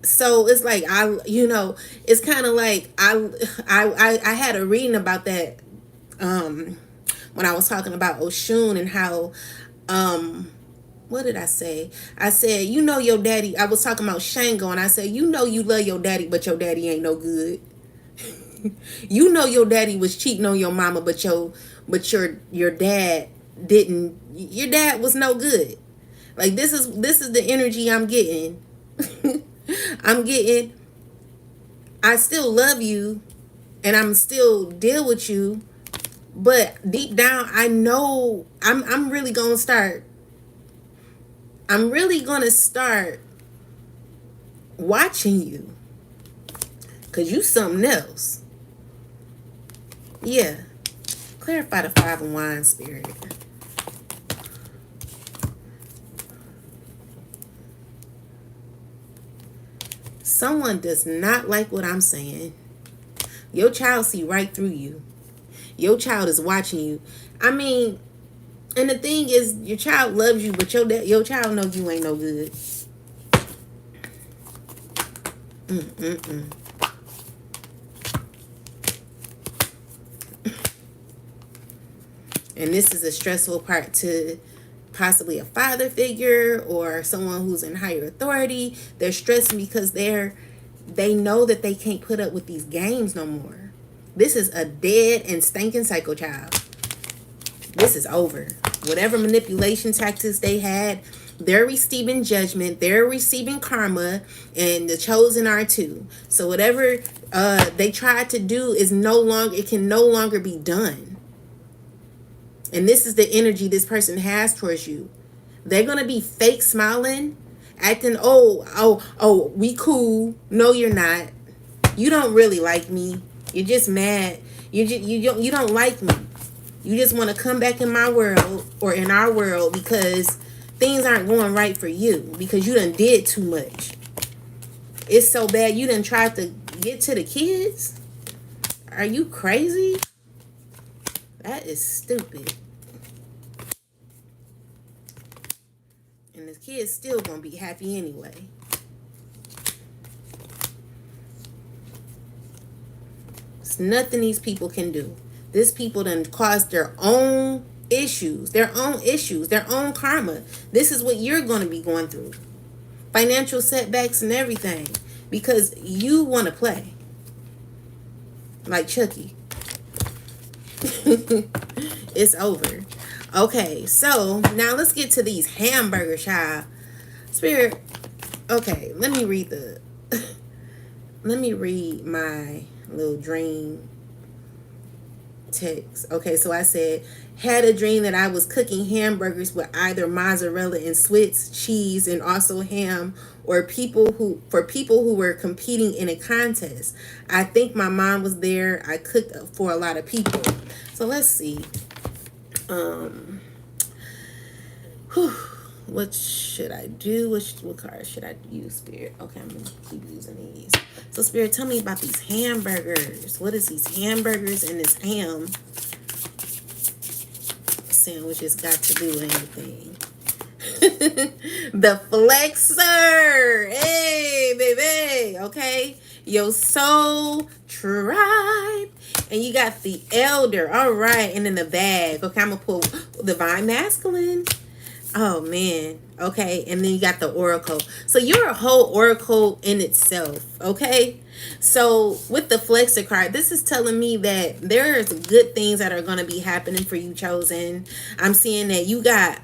So it's like, it's kind of like I had a reading about that when I was talking about Oshun and how what did I say? I said, you know, your daddy, I was talking about Shango, and I said, you know, you love your daddy, but your daddy ain't no good. You know, your daddy was cheating on your mama, but your dad didn't. Your dad was no good. Like, this is the energy I'm getting. I still love you and I'm still deal with you, but deep down I know I'm really gonna start watching you, because you something else. Yeah. Clarify the 5 of Wands, Spirit. Someone does not like what I'm saying. Your child see right through you. Your child is watching you. I mean, and the thing is, your child loves you, but your child knows you ain't no good. And this is a stressful part to possibly a father figure or someone who's in higher authority. They're stressing because they know that they can't put up with these games no more. This is a dead and stinking psycho child. This is over. Whatever manipulation tactics they had, they're receiving judgment, they're receiving karma, and the chosen are too. So whatever they tried to do it can no longer be done. And this is the energy this person has towards you. They're going to be fake smiling, acting, oh, we cool. No, you're not. You don't really like me. You're just mad. You don't like me. You just want to come back in my world or in our world because things aren't going right for you, because you done did too much. It's so bad you done tried to get to the kids. Are you crazy? That is stupid. And the kid's still gonna be happy anyway. It's nothing these people can do. These people done caused their own issues, their own karma. This is what you're gonna be going through. Financial setbacks and everything. Because you want to play. Like Chucky. It's over. Okay, so now let's get to these hamburgers, child. Spirit. Okay, let me read the. Let me read my little dream text. Okay, so I said, had a dream that I was cooking hamburgers with either mozzarella and Swiss cheese and also ham, or people who were competing in a contest. I think my mom was there. I cooked for a lot of people. So let's see. Whew, what should I do? What card should I use, Spirit? Okay, I'm gonna keep using these. So Spirit, tell me about these hamburgers. What is these hamburgers and this ham sandwiches got to do with anything? The flexer. Hey, baby. Okay. Your soul tribe. And you got the elder. All right. And then the bag. Okay, I'm going to pull divine masculine. Oh, man. Okay. And then you got the oracle. So you're a whole oracle in itself. Okay. So with the flexor card, this is telling me that there's good things that are going to be happening for you, chosen. I'm seeing that you got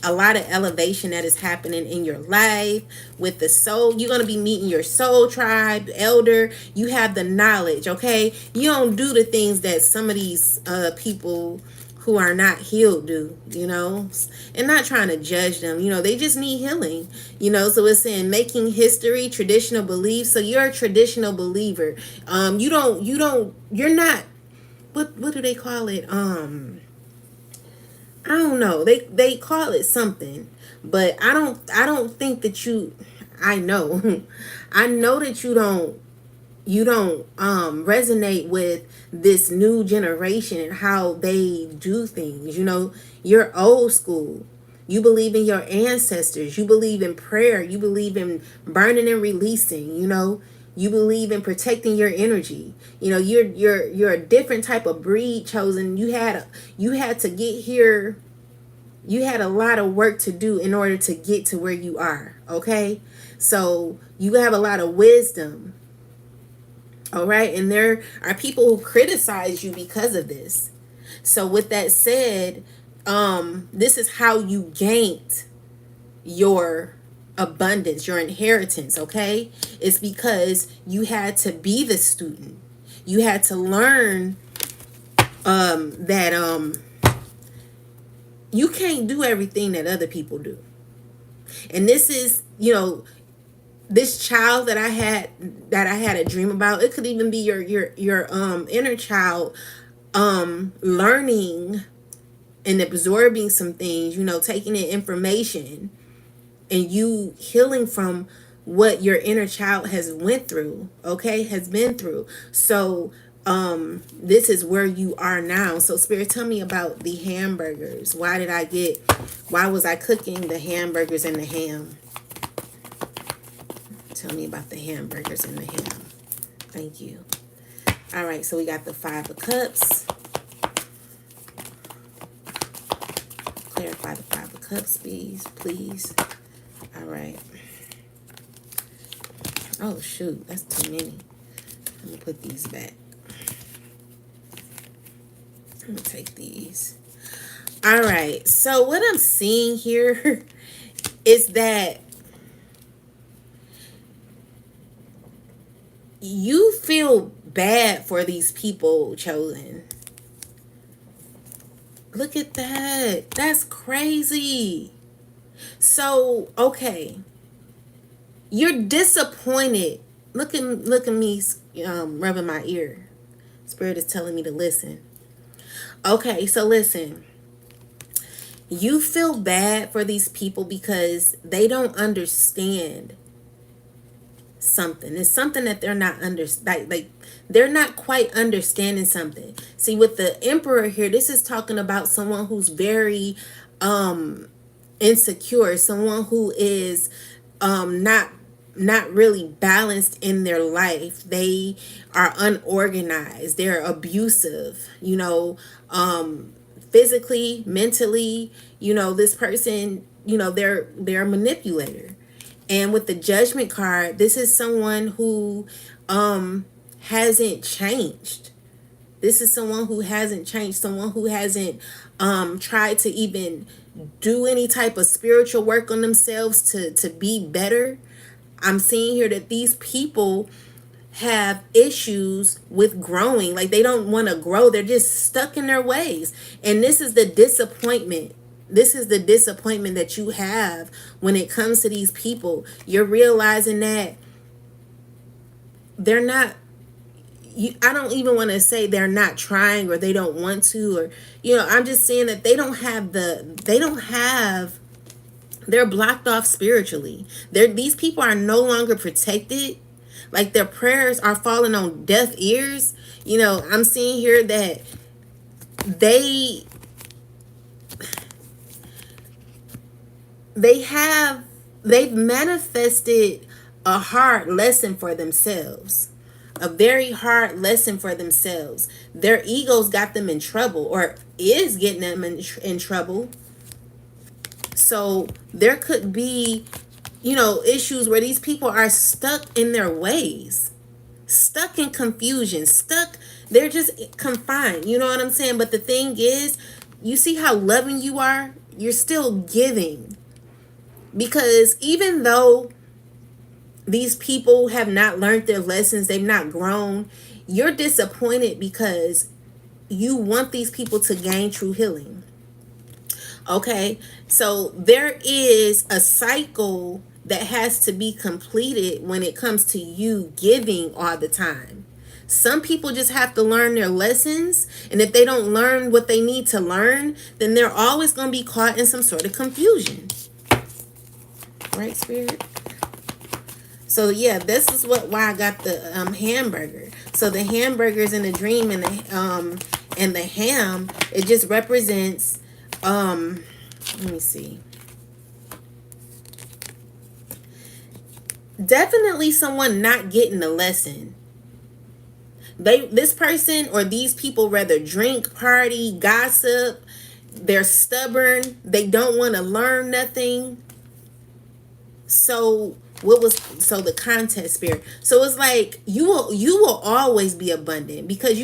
a lot of elevation that is happening in your life with the soul. You're going to be meeting your soul tribe, elder. You have the knowledge, okay? You don't do the things that some of these people who are not healed do, you know, and not trying to judge them. You know, they just need healing, you know. So it's saying making history, traditional beliefs. So you're a traditional believer. You're not, what do they call it? I don't know. They call it something, but I don't think that you, I know. I know that you don't resonate with this new generation and how they do things. You know, you're old school. You believe in your ancestors. You believe in prayer. You believe in burning and releasing, you know. You believe in protecting your energy. You know, you're a different type of breed, chosen. You had to get here. You had a lot of work to do in order to get to where you are, okay? So you have a lot of wisdom, all right? And there are people who criticize you because of this. So with that said, this is how you gained your abundance, your inheritance, okay? It's because you had to be the student. You had to learn that you can't do everything that other people do. And this is, you know, this child that I had a dream about. It could even be your inner child learning and absorbing some things, you know, taking in information and you healing from what your inner child has went through, okay, has been through. So this is where you are now. So Spirit, tell me about the hamburgers. Why was I cooking the hamburgers and the ham? Tell me about the hamburgers and the ham. Thank you. All right, so we got the 5 of Cups. Clarify the 5 of Cups, please. All right. Oh, shoot. That's too many. I'm going to put these back. I'm going to take these. All right. So what I'm seeing here is that you feel bad for these people, chosen. Look at that. That's crazy. So, okay. You're disappointed. Look at me rubbing my ear. Spirit is telling me to listen. Okay, so listen. You feel bad for these people because they don't understand something. It's something that they're not like they're not quite understanding something. See, with the Emperor here, this is talking about someone who's very insecure, someone who is not really balanced in their life. They are unorganized, they're abusive, you know, physically, mentally, you know, this person, you know, they're a manipulator. And with the Judgment card, this is someone who hasn't changed. This is someone who hasn't changed, someone who hasn't tried to even do any type of spiritual work on themselves to be better. I'm seeing here that these people have issues with growing. Like, they don't want to grow. They're just stuck in their ways. And this is the disappointment. This is the disappointment that you have when it comes to these people. You're realizing that they're not, I don't even want to say they're not trying or they don't want to, or, I'm just saying that they don't have they're blocked off spiritually. These people are no longer protected. Like, their prayers are falling on deaf ears. I'm seeing here that they've manifested a hard lesson for themselves. A very hard lesson for themselves. Their egos got them in trouble, or is getting them in trouble. So there could be, issues where these people are stuck in their ways, stuck in confusion, they're just confined. You know what I'm saying? But the thing is, you see how loving you are? You're still giving. Because even though these people have not learned their lessons, they've not grown, you're disappointed because you want these people to gain true healing. Okay, so there is a cycle that has to be completed when it comes to you giving all the time. Some people just have to learn their lessons, and if they don't learn what they need to learn, then they're always going to be caught in some sort of confusion. Right, Spirit? So yeah, this is why I got the hamburger. So the hamburgers in the dream and the ham, it just represents let me see. Definitely someone not getting the lesson. This person or these people rather drink, party, gossip. They're stubborn. They don't want to learn nothing. So the contest, Spirit. So it's like you will always be abundant, because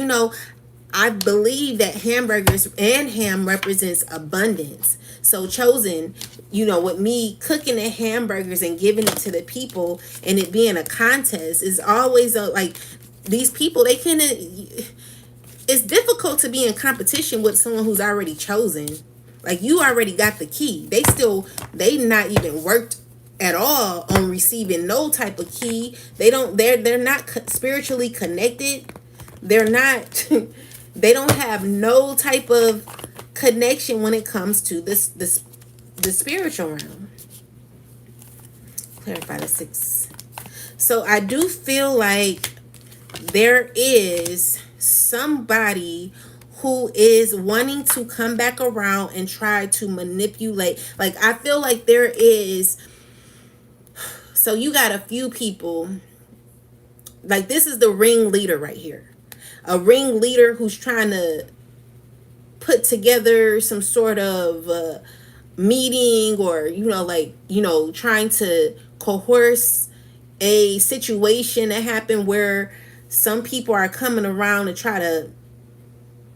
I believe that hamburgers and ham represents abundance. So Chosen, with me cooking the hamburgers and giving it to the people and it being a contest is always like, these people, they can't, it's difficult to be in competition with someone who's already chosen. Like, you already got the key. They not even worked at all on receiving no type of key. They're not spiritually connected. They're not they don't have no type of connection when it comes to the spiritual realm. Clarify the 6. So I do feel like there is somebody who is wanting to come back around and try to manipulate. Like, I feel like there is, so you got a few people, like, this is the ringleader right here. A ringleader who's trying to put together some sort of meeting, or trying to coerce a situation that happened where some people are coming around to try to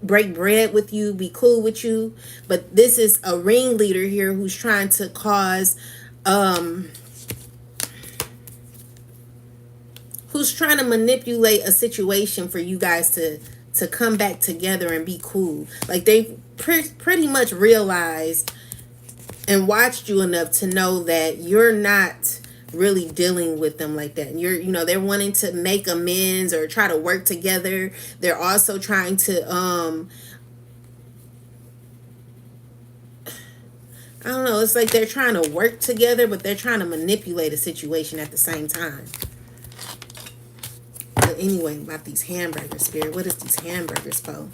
break bread with you, be cool with you. But this is a ringleader here who's trying to cause who's trying to manipulate a situation for you guys to come back together and be cool. Like, they pretty much realized and watched you enough to know that you're not really dealing with them like that. And they're wanting to make amends or try to work together. They're also trying to I don't know, it's like they're trying to work together, but they're trying to manipulate a situation at the same time. But anyway, about these hamburgers, Spirit, what is these hamburgers for?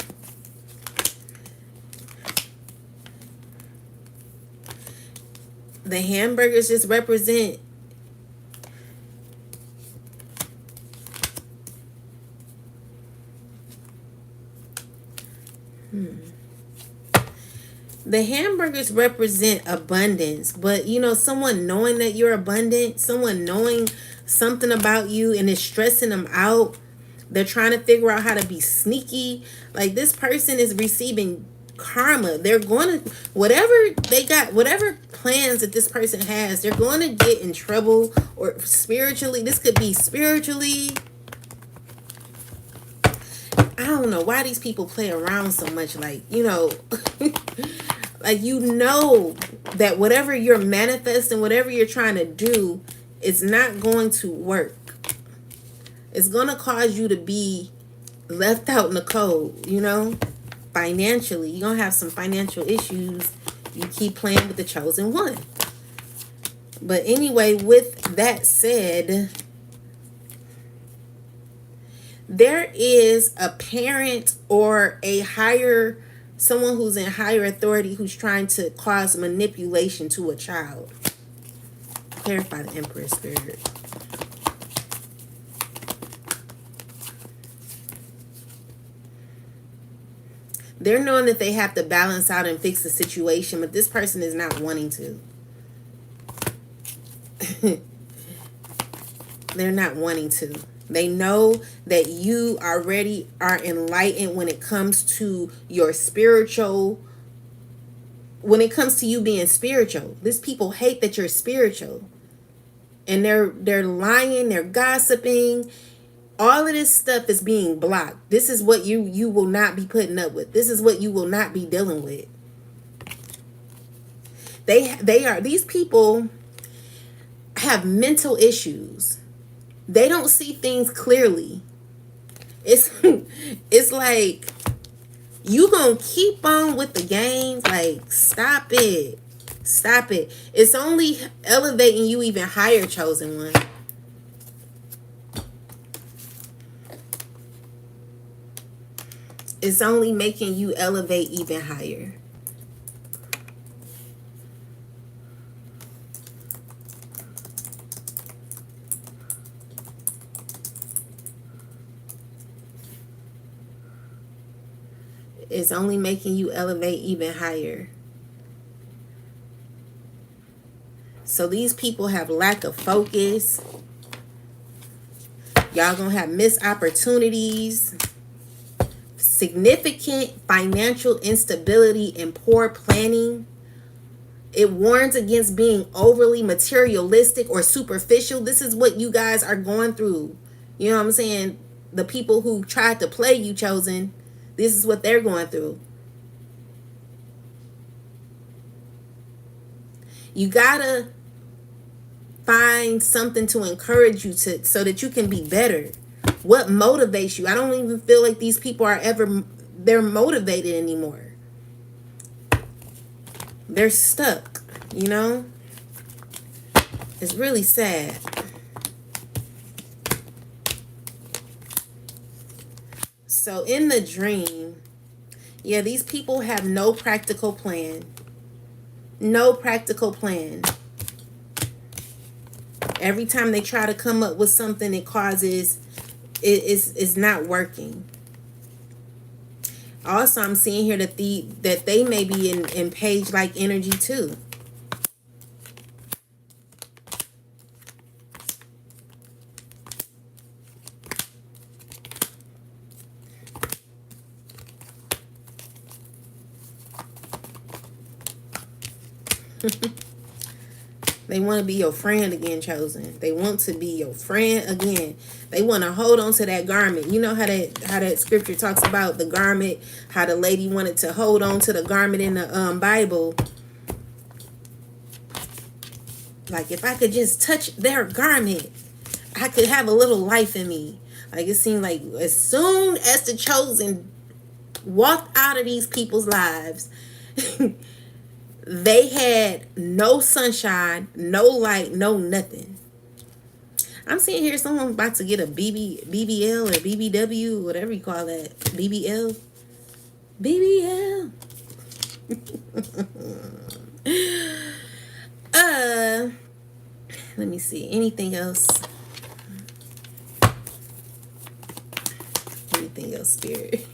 The hamburgers just represent the hamburgers represent abundance, but someone knowing that you're abundant, someone knowing something about you and it's stressing them out, They're trying to figure out how to be sneaky. Like, this person is receiving karma. They're going to, whatever they got, whatever plans that this person has, they're going to get in trouble. Or spiritually, this could be spiritually. I don't know why these people play around so much. Like, you know, like, you know that whatever you're manifesting, whatever you're trying to do, it's not going to work. It's going to cause you to be left out in the cold, you know, financially. You're going to have some financial issues. You keep playing with the chosen one. But anyway, with that said, there is a parent or a higher, someone who's in higher authority who's trying to cause manipulation to a child. Clarify the Emperor spirit. They're knowing that they have to balance out and fix the situation, but this person is not wanting to. They're not wanting to. They know that you already are enlightened when it comes to your spiritual, when it comes to you being spiritual. These people hate that you're spiritual. And they're lying, they're gossiping. All of this stuff is being blocked. This is what you will not be putting up with. This is what you will not be dealing with. These people have mental issues. They don't see things clearly. It's like, you gonna keep on with the games. Like, stop it. Stop it. It's only elevating you even higher, chosen one. It's only making you elevate even higher. It's only making you elevate even higher. So these people have lack of focus. Y'all gonna have missed opportunities. Significant financial instability and poor planning. It warns against being overly materialistic or superficial. This is what you guys are going through. You know what I'm saying? The people who tried to play you, chosen, this is what they're going through. You gotta find something to encourage you to, so that you can be better. What motivates you? I don't even feel like these people are they're motivated anymore. They're stuck, you know? It's really sad. So in the dream, yeah, these people have no practical plan. No practical plan. Every time they try to come up with something, it causes, it's not working. Also, I'm seeing here that they may be in page-like energy too. They want to be your friend again, chosen. They want to be your friend again. They want to hold on to that garment. You know how that scripture talks about the garment, how the lady wanted to hold on to the garment in the Bible. Like, if I could just touch their garment, I could have a little life in me. Like, it seemed like as soon as the chosen walked out of these people's lives, they had no sunshine, no light, no nothing. I'm seeing here someone's about to get a BBL or BBW, whatever you call that. BBL. BBL. Let me see. Anything else? Anything else, Spirit?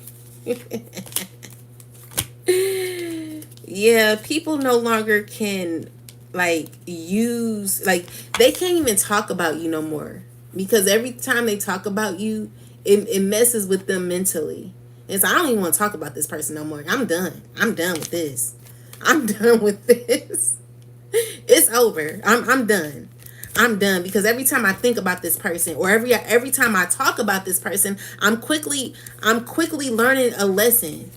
Yeah, people no longer can, like, use, like, they can't even talk about you no more. Because every time they talk about you, it messes with them mentally. And so I don't even want to talk about this person no more. I'm done. I'm done with this. I'm done with this. It's over. I'm done. I'm done, because every time I think about this person, or every time I talk about this person, I'm quickly learning a lesson.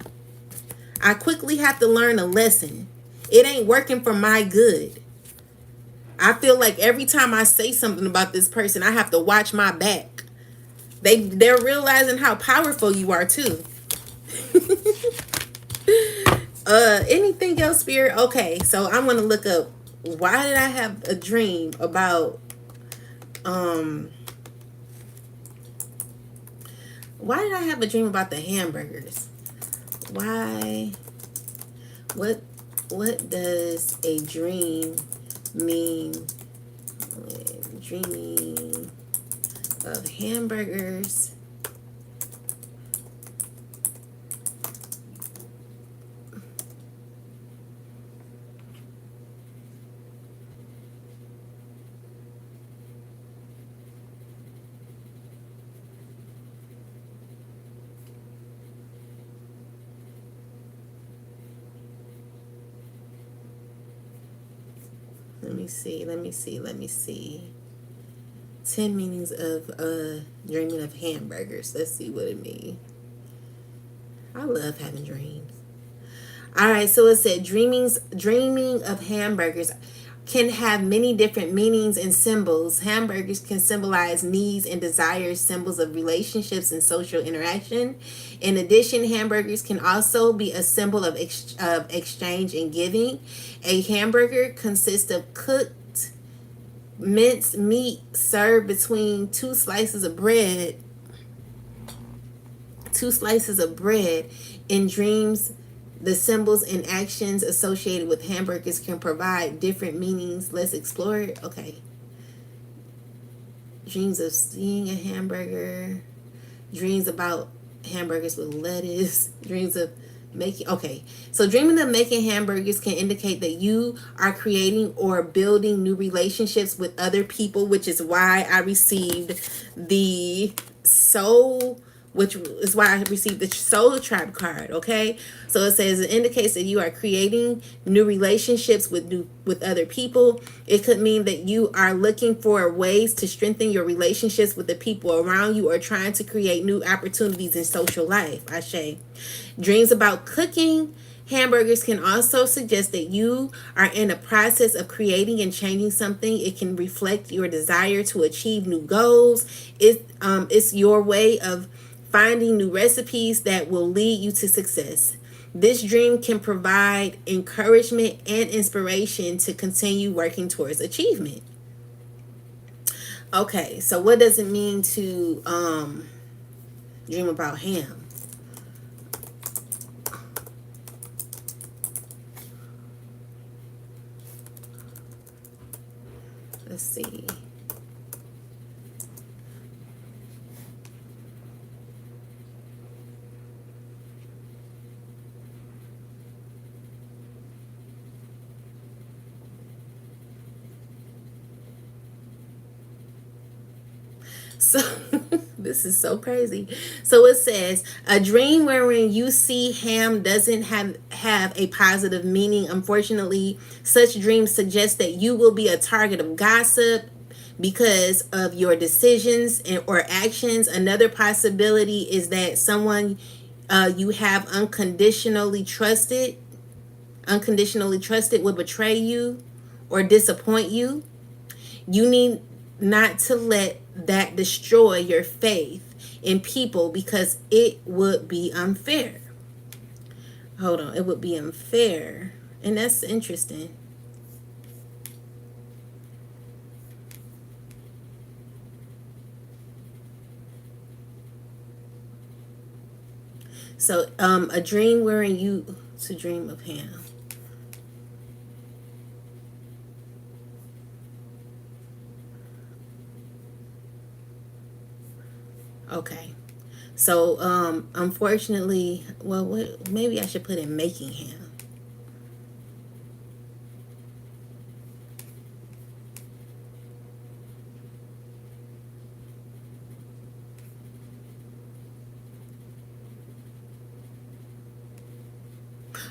I quickly have to learn a lesson. It ain't working for my good. I feel like every time I say something about this person, I have to watch my back. They're realizing how powerful you are too. Anything else, Spirit? Okay, so I'm gonna look up, why did I have a dream about why did I have a dream about the hamburgers? Why? What does a dream mean when dreaming of hamburgers? Let me see. 10 meanings of dreaming of hamburgers. Let's see what it means. I love having dreams. All right, so it said dreaming of hamburgers can have many different meanings and symbols. Hamburgers can symbolize needs and desires, symbols of relationships and social interaction. In addition, hamburgers can also be a symbol of exchange and giving. A hamburger consists of cooked minced meat served between two slices of bread. In dreams, the symbols and actions associated with hamburgers can provide different meanings. Let's explore it. Okay. Dreams of seeing a hamburger. Dreams about hamburgers with lettuce. Dreams of making. Okay. So dreaming of making hamburgers can indicate that you are creating or building new relationships with other people, which is why I received the soul, which is why I received the Soul Tribe card. Okay, so it says it indicates that you are creating new relationships with other people. It could mean that you are looking for ways to strengthen your relationships with the people around you, or trying to create new opportunities in social life. Ashe. Dreams about cooking hamburgers can also suggest that you are in a process of creating and changing something. It can reflect your desire to achieve new goals. It's your way of finding new recipes that will lead you to success. This dream can provide encouragement and inspiration to continue working towards achievement. Okay, so what does it mean to dream about ham? Let's see. So this is so crazy. So it says a dream wherein you see ham doesn't have a positive meaning. Unfortunately, such dreams suggest that you will be a target of gossip because of your decisions or actions. Another possibility is that someone you have unconditionally trusted will betray you or disappoint you. You need not to let that destroy your faith in people, because it would be unfair. Hold on, it would be unfair. And that's interesting. So, a dream wherein you to dream of ham. Okay. So, unfortunately, well, maybe I should put in making ham.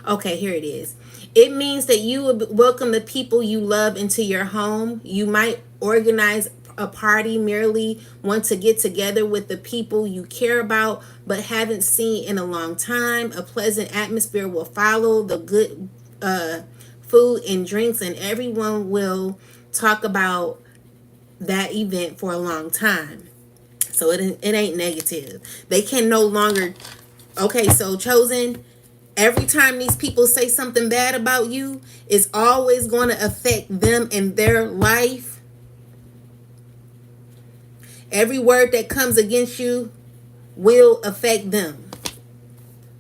Okay, here it is. It means that you will welcome the people you love into your home. You might organize a party, merely want to get together with the people you care about but haven't seen in a long time. A pleasant atmosphere will follow the good food and drinks, and everyone will talk about that event for a long time. So it ain't negative. They can no longer. Okay, so chosen, every time these people say something bad about you, it's always going to affect them in their life. Every word that comes against you will affect them.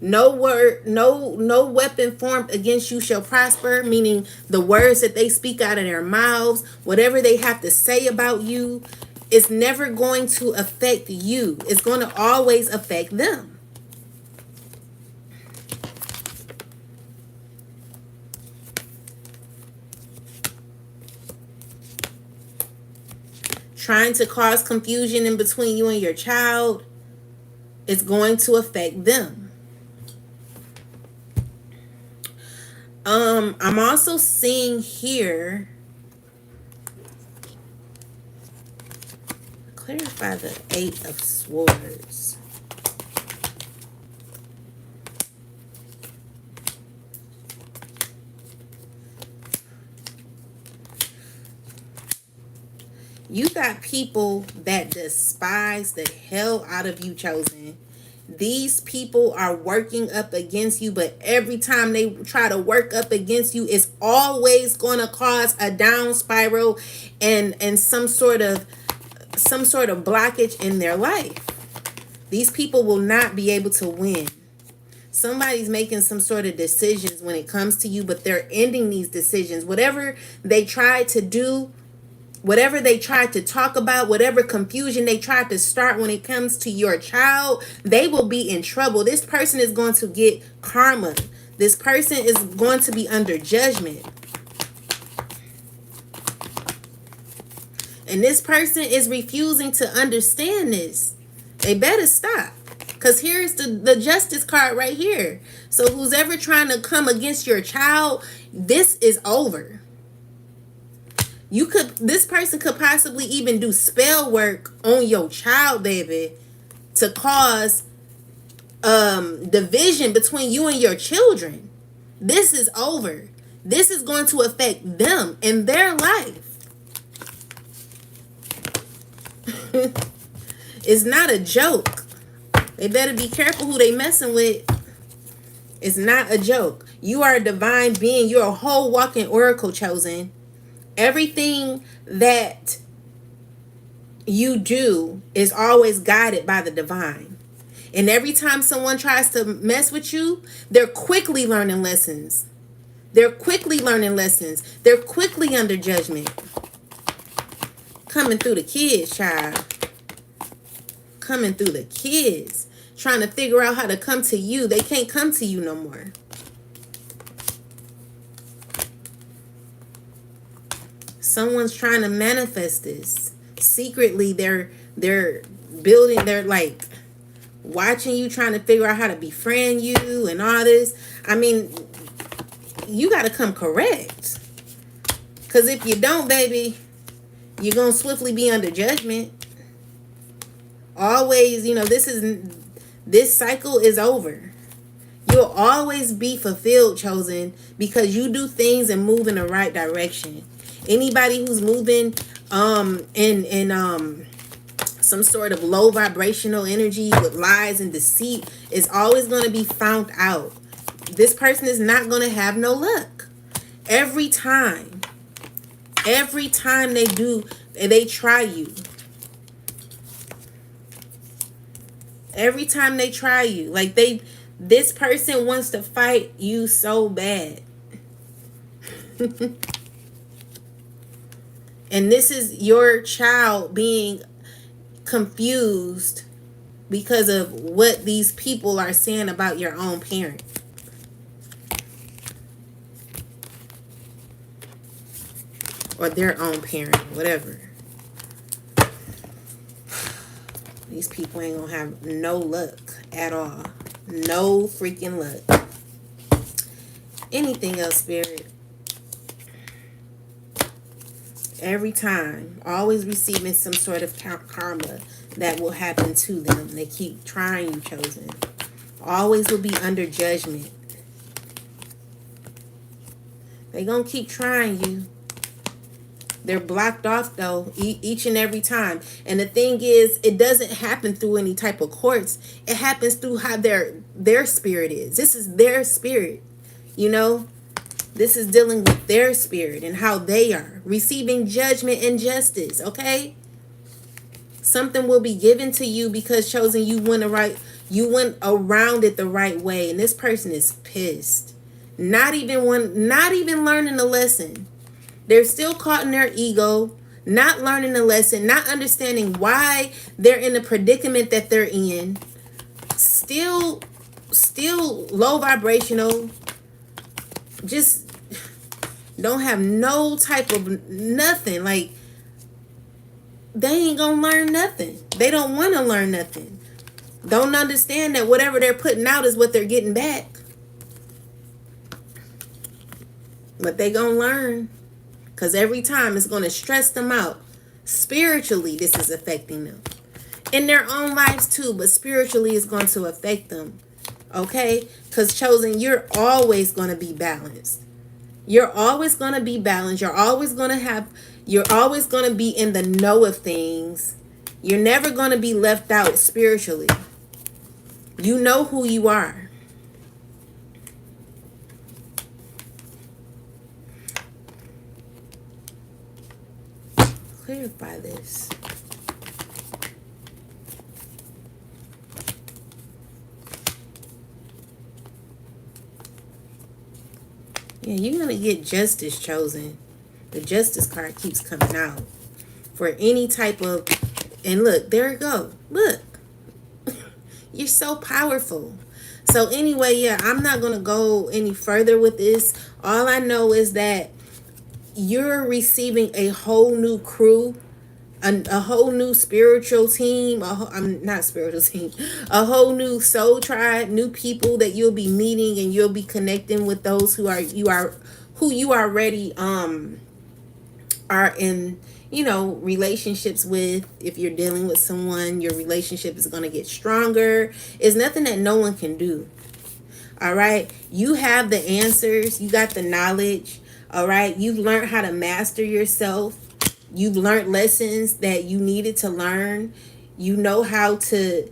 No word, no weapon formed against you shall prosper, meaning the words that they speak out of their mouths, whatever they have to say about you, it's never going to affect you. It's going to always affect them. Trying to cause confusion in between you and your child is going to affect them. I'm also seeing here, clarify the Eight of Swords. You got people that despise the hell out of you, chosen. These people are working up against you, but every time they try to work up against you, it's always going to cause a down spiral and some sort of blockage in their life. These people will not be able to win. Somebody's making some sort of decisions when it comes to you, but they're ending these decisions. Whatever they tried to do, whatever they tried to talk about, whatever confusion they tried to start when it comes to your child, they will be in trouble. This person is going to get karma. This person is going to be under judgment. And this person is refusing to understand this. They better stop. Because here's the justice card right here. So who's ever trying to come against your child, this is over. This person could possibly even do spell work on your child, baby, to cause division between you and your children. This is over. This is going to affect them in their life. It's not a joke. They better be careful who they messing with. It's not a joke. You are a divine being. You're a whole walking oracle, chosen. Everything that you do is always guided by the divine. And every time someone tries to mess with you, they're quickly learning lessons. They're quickly learning lessons. They're quickly under judgment. Coming through the kids, child. Coming through the kids. Trying to figure out how to come to you. They can't come to you no more. Someone's trying to manifest this. Secretly, they're building, they're like watching you, trying to figure out how to befriend you and all this. I mean, you got to come correct. Because if you don't, baby, you're going to swiftly be under judgment. Always, this cycle is over. You'll always be fulfilled, chosen, because you do things and move in the right direction. Anybody who's moving in some sort of low vibrational energy with lies and deceit is always going to be found out. This person is not going to have no luck. Every time they try you. Every time they try you, like this person wants to fight you so bad. And this is your child being confused because of what these people are saying about your own parent. Or their own parent, whatever. These people ain't gonna have no luck at all. No freaking luck. Anything else, Spirit? Every time. Always receiving some sort of karma that will happen to them. They keep trying you, Chosen. Always will be under judgment. They gonna keep trying you. They're blocked off though, each and every time. And the thing is, it doesn't happen through any type of courts. It happens through how their spirit is. This is their spirit, you know. This is dealing with their spirit and how they are receiving judgment and justice. Okay, something will be given to you because, Chosen, you went around it the right way, and this person is pissed. Not even learning the lesson. They're still caught in their ego, not learning the lesson, not understanding why they're in the predicament that they're in. Still low vibrational. Just don't have no type of nothing. Like, they ain't gonna learn nothing. They don't want to learn nothing. Don't understand that whatever they're putting out is what they're getting back. But they gonna learn. Because every time it's going to stress them out. Spiritually, this is affecting them. In their own lives too, but spiritually it's going to affect them. Okay? Because, Chosen, you're always going to be balanced. You're always going to be balanced. You're always going to be in the know of things. You're never going to be left out spiritually. You know who you are. Clarify this. Yeah, you're going to get justice, Chosen. The justice card keeps coming out. For any type of... And look, there it go. Look. You're so powerful. So anyway, yeah, I'm not going to go any further with this. All I know is that you're receiving a whole new crew, a whole new spiritual team, a whole new soul tribe, new people that you'll be meeting, and you'll be connecting with those who you already are in, relationships with. If you're dealing with someone, your relationship is going to get stronger. It's nothing that no one can do. All right, you have the answers, you got the knowledge. All right, you've learned how to master yourself. You've learned lessons that you needed to learn. You know how to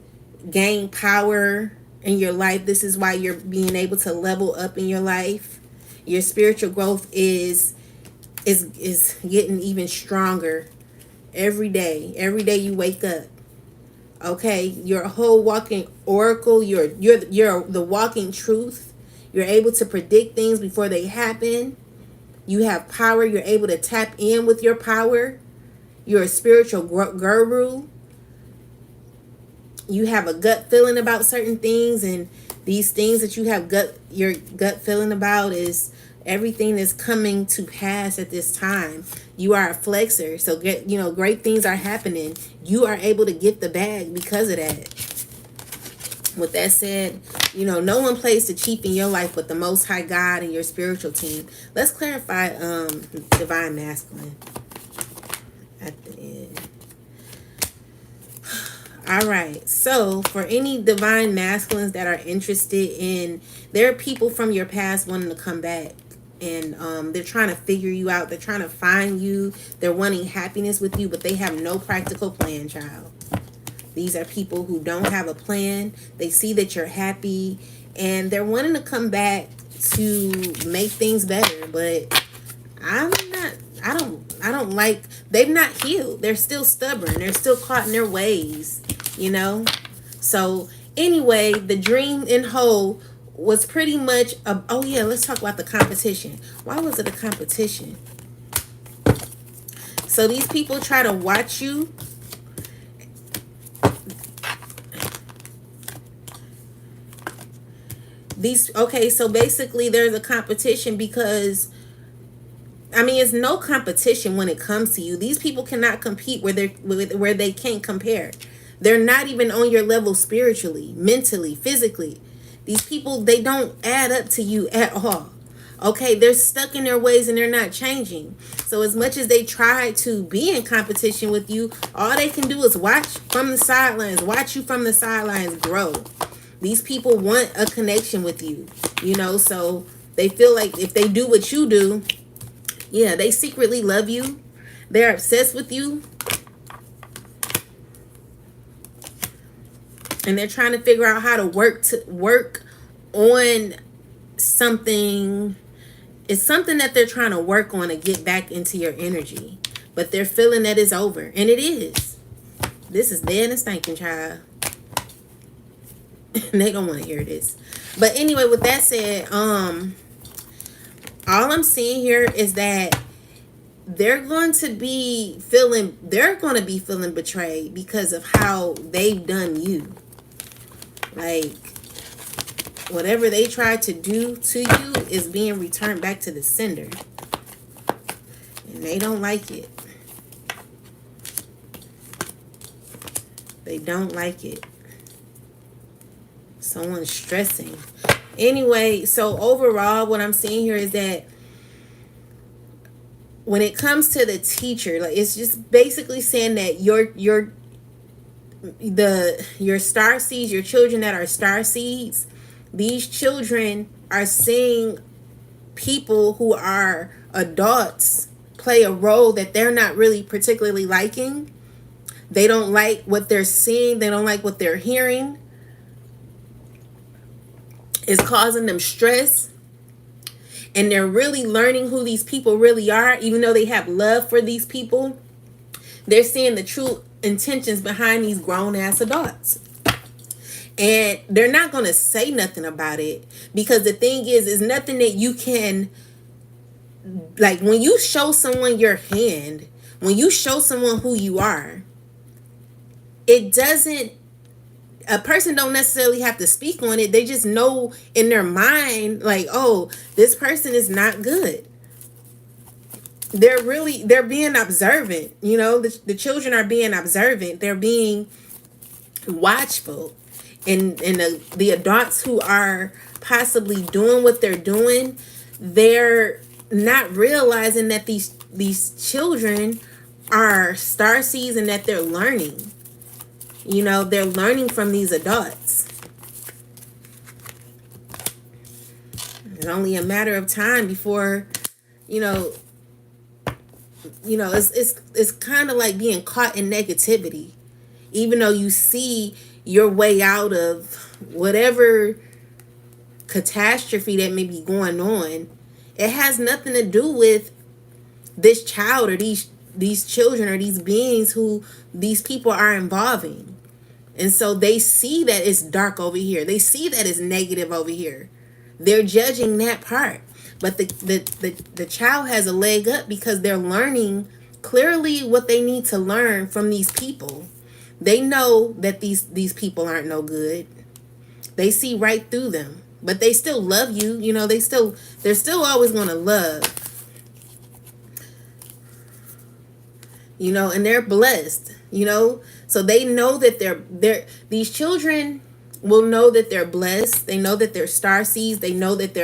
gain power in your life. This is why you're being able to level up in your life. Your spiritual growth is getting even stronger every day. Every day you wake up. Okay, you're a whole walking oracle. You're the walking truth. You're able to predict things before they happen. You have power. You're able to tap in with your power. You're a spiritual guru. You have a gut feeling about certain things, and these things that you have your gut feeling about is everything that's coming to pass at this time. You are a flexor, so great things are happening. You are able to get the bag because of that. With that said, no one plays the chief in your life but the Most High God and your spiritual team. Let's clarify divine masculine at the end. All right. So for any divine masculines that are interested in, there are people from your past wanting to come back. And they're trying to figure you out. They're trying to find you. They're wanting happiness with you, but they have no practical plan, child. These are people who don't have a plan. They see that you're happy and they're wanting to come back to make things better. But I don't like, they've not healed. They're still stubborn. They're still caught in their ways, So anyway, the dream in whole was pretty much, let's talk about the competition. Why was it a competition? So these people try to watch you. So basically there's a competition because, it's no competition when it comes to you. These people cannot compete where they can't compare. They're not even on your level spiritually, mentally, physically. These people, they don't add up to you at all. Okay, they're stuck in their ways and they're not changing. So as much as they try to be in competition with you, all they can do is watch from the sidelines, watch you from the sidelines grow. These people want a connection with you, so they feel like if they do what you do, yeah, they secretly love you. They're obsessed with you. And they're trying to figure out how to work on something. It's something that they're trying to work on to get back into your energy. But they're feeling that it's over. And it is. This is dead and stinking, child. They don't want to hear this. But anyway, with that said, all I'm seeing here is that they're going to be feeling betrayed because of how they've done you. Like, whatever they tried to do to you is being returned back to the sender. And they don't like it. They don't like it. Someone's stressing. Anyway, so overall, what I'm seeing here is that when it comes to the teacher, like, it's just basically saying that your star seeds, your children that are star seeds, these children are seeing people who are adults play a role that they're not really particularly liking. They don't like what they're seeing. They don't like what they're hearing. It's causing them stress. And they're really learning who these people really are. Even though they have love for these people, they're seeing the true intentions behind these grown-ass adults. And they're not going to say nothing about it. Because the thing is nothing that you can... Like, when you show someone your hand, when you show someone who you are, it doesn't... A person don't necessarily have to speak on it. They just know in their mind, like, oh, this person is not good. They're being observant. The children are being observant. They're being watchful. And the adults who are possibly doing what they're doing, they're not realizing that these children are starseeds and that they're learning. They're learning from these adults. It's only a matter of time before, it's kind of like being caught in negativity. Even though you see your way out of whatever catastrophe that may be going on, it has nothing to do with this child or these children or these beings who these people are involving. And so they see that it's dark over here. They see that it's negative over here. They're judging that part. But the child has a leg up because they're learning clearly what they need to learn from these people. They know that these people aren't no good. They see right through them. But they still love you. They're still always going to love. And they're blessed. So they know that these children will know that they're blessed. They know that they're starseeds. They know that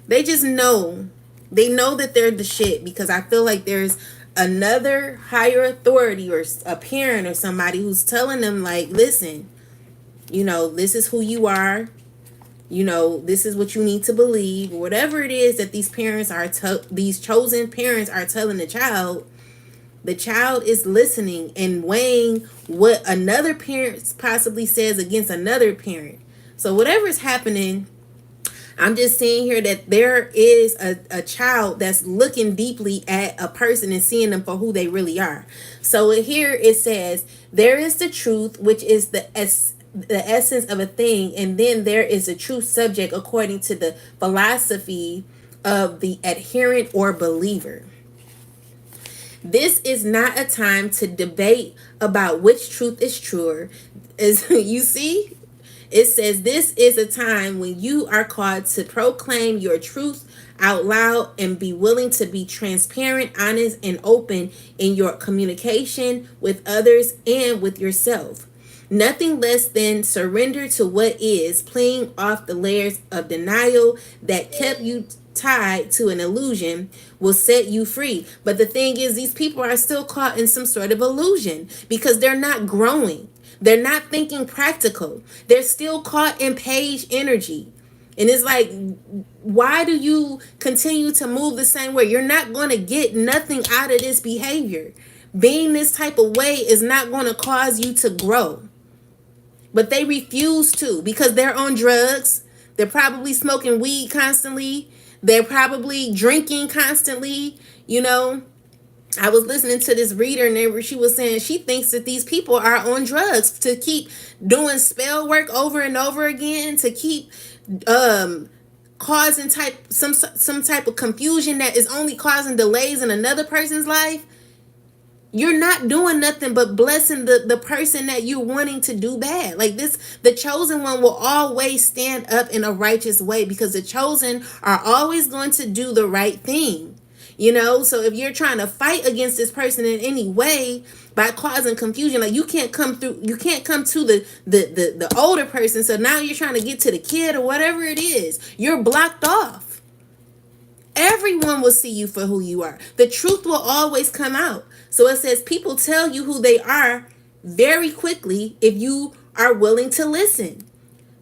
they just know. They know that they're the shit, because I feel like there's another higher authority or a parent or somebody who's telling them, like, listen, this is who you are. This is what you need to believe. Whatever it is that these parents these chosen parents are telling the child is listening and weighing what another parent possibly says against another parent. So whatever's happening, I'm just seeing here that there is a child that's looking deeply at a person and seeing them for who they really are. So here it says, there is the truth, which is the essence of a thing, and then there is a true subject according to the philosophy of the adherent or believer. This is not a time to debate about which truth is truer. As you see, it says this is a time when you are called to proclaim your truth out loud and be willing to be transparent, honest, and open in your communication with others and with yourself. Nothing less than surrender to what is, playing off the layers of denial that kept you tied to an illusion will set you free. But the thing is, these people are still caught in some sort of illusion because they're not growing. They're not thinking practical. They're still caught in page energy. And it's like, why do you continue to move the same way? You're not going to get nothing out of this behavior. Being this type of way is not going to cause you to grow. But they refuse to because they're on drugs. They're probably smoking weed constantly. They're probably drinking constantly. You know, I was listening to this reader and she was saying she thinks that these people are on drugs to keep doing spell work over and over again, to keep causing some type of confusion that is only causing delays in another person's life. You're not doing nothing but blessing the person that you're wanting to do bad. Like this, the chosen one will always stand up in a righteous way because the chosen are always going to do the right thing. You know, so if you're trying to fight against this person in any way by causing confusion, like you can't come to the older person. So now you're trying to get to the kid or whatever it is. You're blocked off. Everyone will see you for who you are. The truth will always come out. So it says people tell you who they are very quickly if you are willing to listen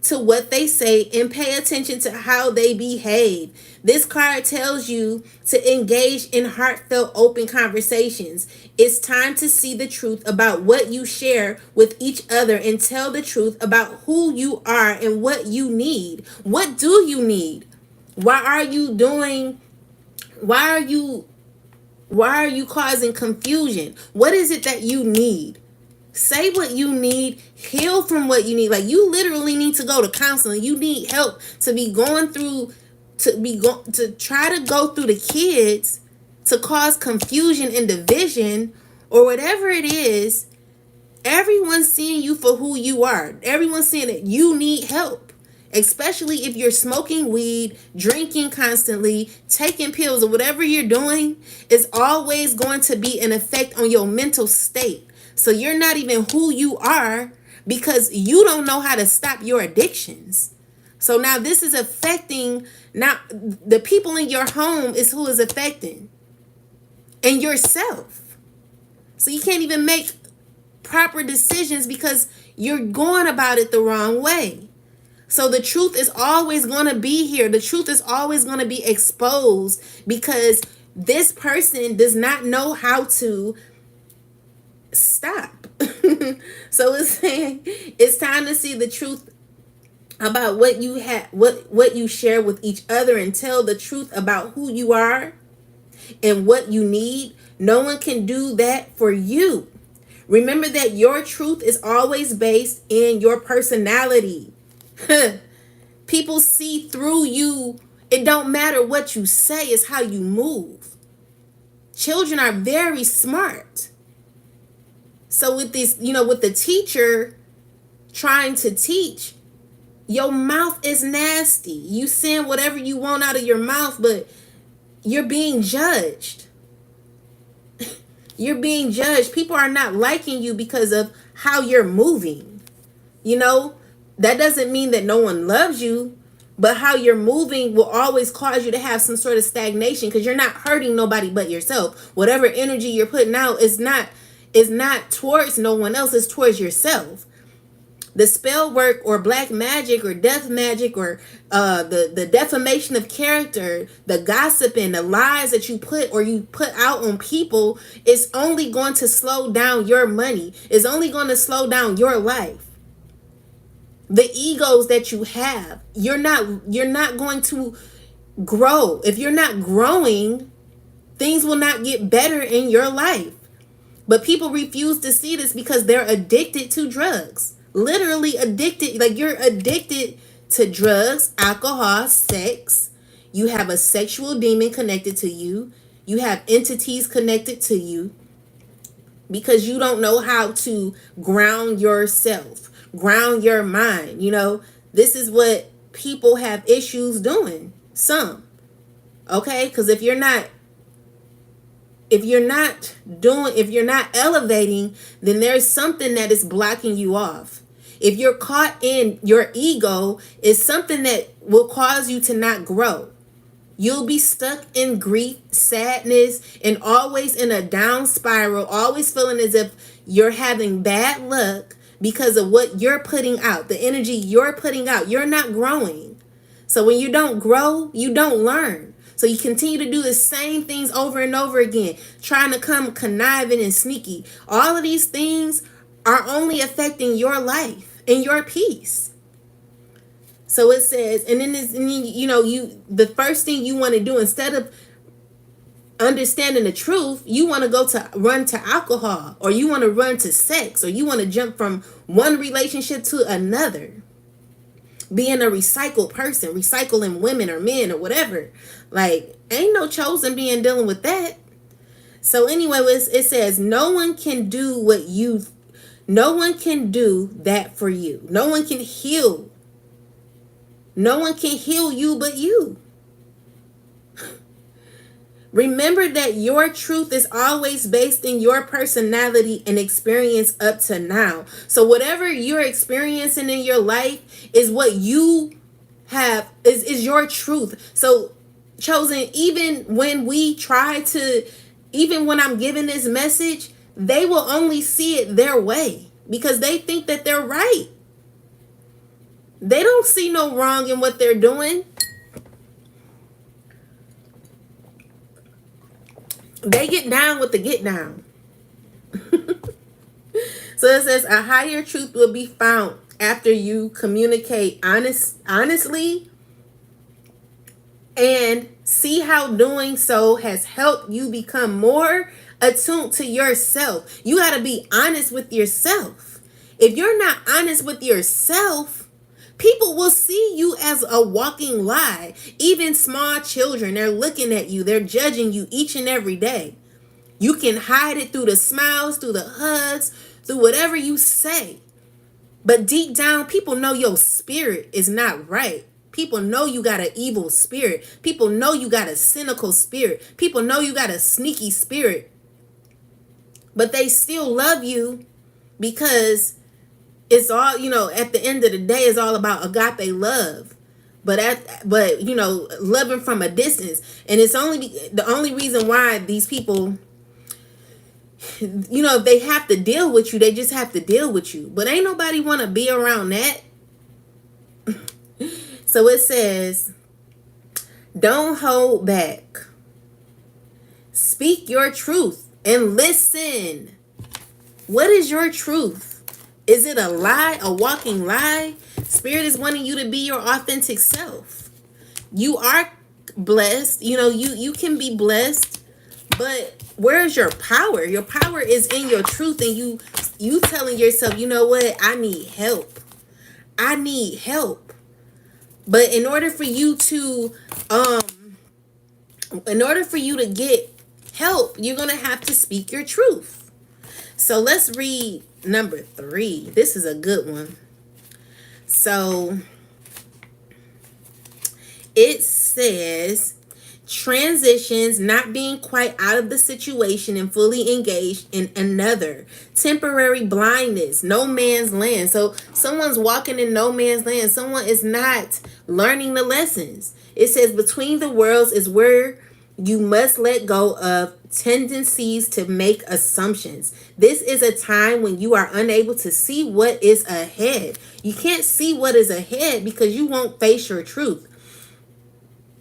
to what they say and pay attention to how they behave. This card tells you to engage in heartfelt, open conversations. It's time to see the truth about what you share with each other and tell the truth about who you are and what you need. What do you need? Why are you causing confusion? What is it that you need? Say what you need, heal from what you need. Like you literally need to go to counseling. You need help to be going through, to try to go through the kids to cause confusion and division or whatever it is. Everyone's seeing you for who you are. Everyone's seeing that you need help. Especially if you're smoking weed, drinking constantly, taking pills or whatever you're doing, it's always going to be an effect on your mental state. So you're not even who you are because you don't know how to stop your addictions. So now this is affecting, now the people in your home is who is affecting, and yourself. So you can't even make proper decisions because you're going about it the wrong way. So the truth is always going to be here. The truth is always going to be exposed because this person does not know how to stop. So it's saying it's time to see the truth about what you have, what you share with each other, and tell the truth about who you are and what you need. No one can do that for you. Remember that your truth is always based in your personality. People see through you. It don't matter what you say, it's how you move. Children are very smart. So with this, with the teacher trying to teach, your mouth is nasty. You saying whatever you want out of your mouth, but you're being judged. You're being judged. People are not liking you because of how you're moving. That doesn't mean that no one loves you, but how you're moving will always cause you to have some sort of stagnation because you're not hurting nobody but yourself. Whatever energy you're putting out is not towards no one else, it's towards yourself. The spell work or black magic or death magic or the defamation of character, the gossip and the lies that you put out on people is only going to slow down your money. It's only going to slow down your life. The egos that you have, you're not going to grow. If you're not growing, things will not get better in your life. But people refuse to see this because they're addicted to drugs. Literally addicted. Like you're addicted to drugs, alcohol, sex. You have a sexual demon connected to you. You have entities connected to you because you don't know how to ground yourself, ground your mind. This is what people have issues doing. Some. Okay? Because if you're not if you're not elevating, then there's something that is blocking you off. If you're caught in your ego, it's something that will cause you to not grow. You'll be stuck in grief, sadness, and always in a down spiral, always feeling as if you're having bad luck because of what you're putting out, the energy you're putting out. You're not growing. So when you don't grow, you don't learn. So you continue to do the same things over and over again, trying to come conniving and sneaky. All of these things are only affecting your life and your peace. So it says, and then this, the first thing you want to do, instead of understanding the truth, you want to run to alcohol, or you want to run to sex, or you want to jump from one relationship to another. Being a recycled person, recycling women or men or whatever. Like, ain't no chosen being dealing with that. So anyway, it says, no one can do that for you. No one can heal. No one can heal you but you. Remember that your truth is always based in your personality and experience up to now. So whatever you're experiencing in your life is what you have, is your truth. So chosen, even when I'm giving this message, they will only see it their way because they think that they're right. They don't see no wrong in what they're doing. They get down with the get down. So it says a higher truth will be found after you communicate honestly and see how doing so has helped you become more attuned to yourself. You got to be honest with yourself. If you're not honest with yourself, people will see you as a walking lie. Even small children, they're looking at you. They're judging you each and every day. You can hide it through the smiles, through the hugs, through whatever you say. But deep down, people know your spirit is not right. People know you got an evil spirit. People know you got a cynical spirit. People know you got a sneaky spirit. But they still love you because it's all, at the end of the day, it's all about agape love. But loving from a distance. And it's the only reason why these people, if they have to deal with you, they just have to deal with you. But ain't nobody want to be around that. So it says, don't hold back. Speak your truth and listen. What is your truth? Is it a lie, a walking lie? Spirit is wanting you to be your authentic self. You are blessed. You can be blessed, but where's your power? Your power is in your truth, and you telling yourself, you know what? I need help. I need help. But in order for you to get help, you're going to have to speak your truth. So let's read number 3. This is a good one. So it says, transitions, not being quite out of the situation and fully engaged in another. Temporary blindness, no man's land. So someone's walking in no man's land. Someone is not learning the lessons. It says between the worlds is where you must let go of tendencies to make assumptions. This is a time when you are unable to see what is ahead. You can't see what is ahead because you won't face your truth.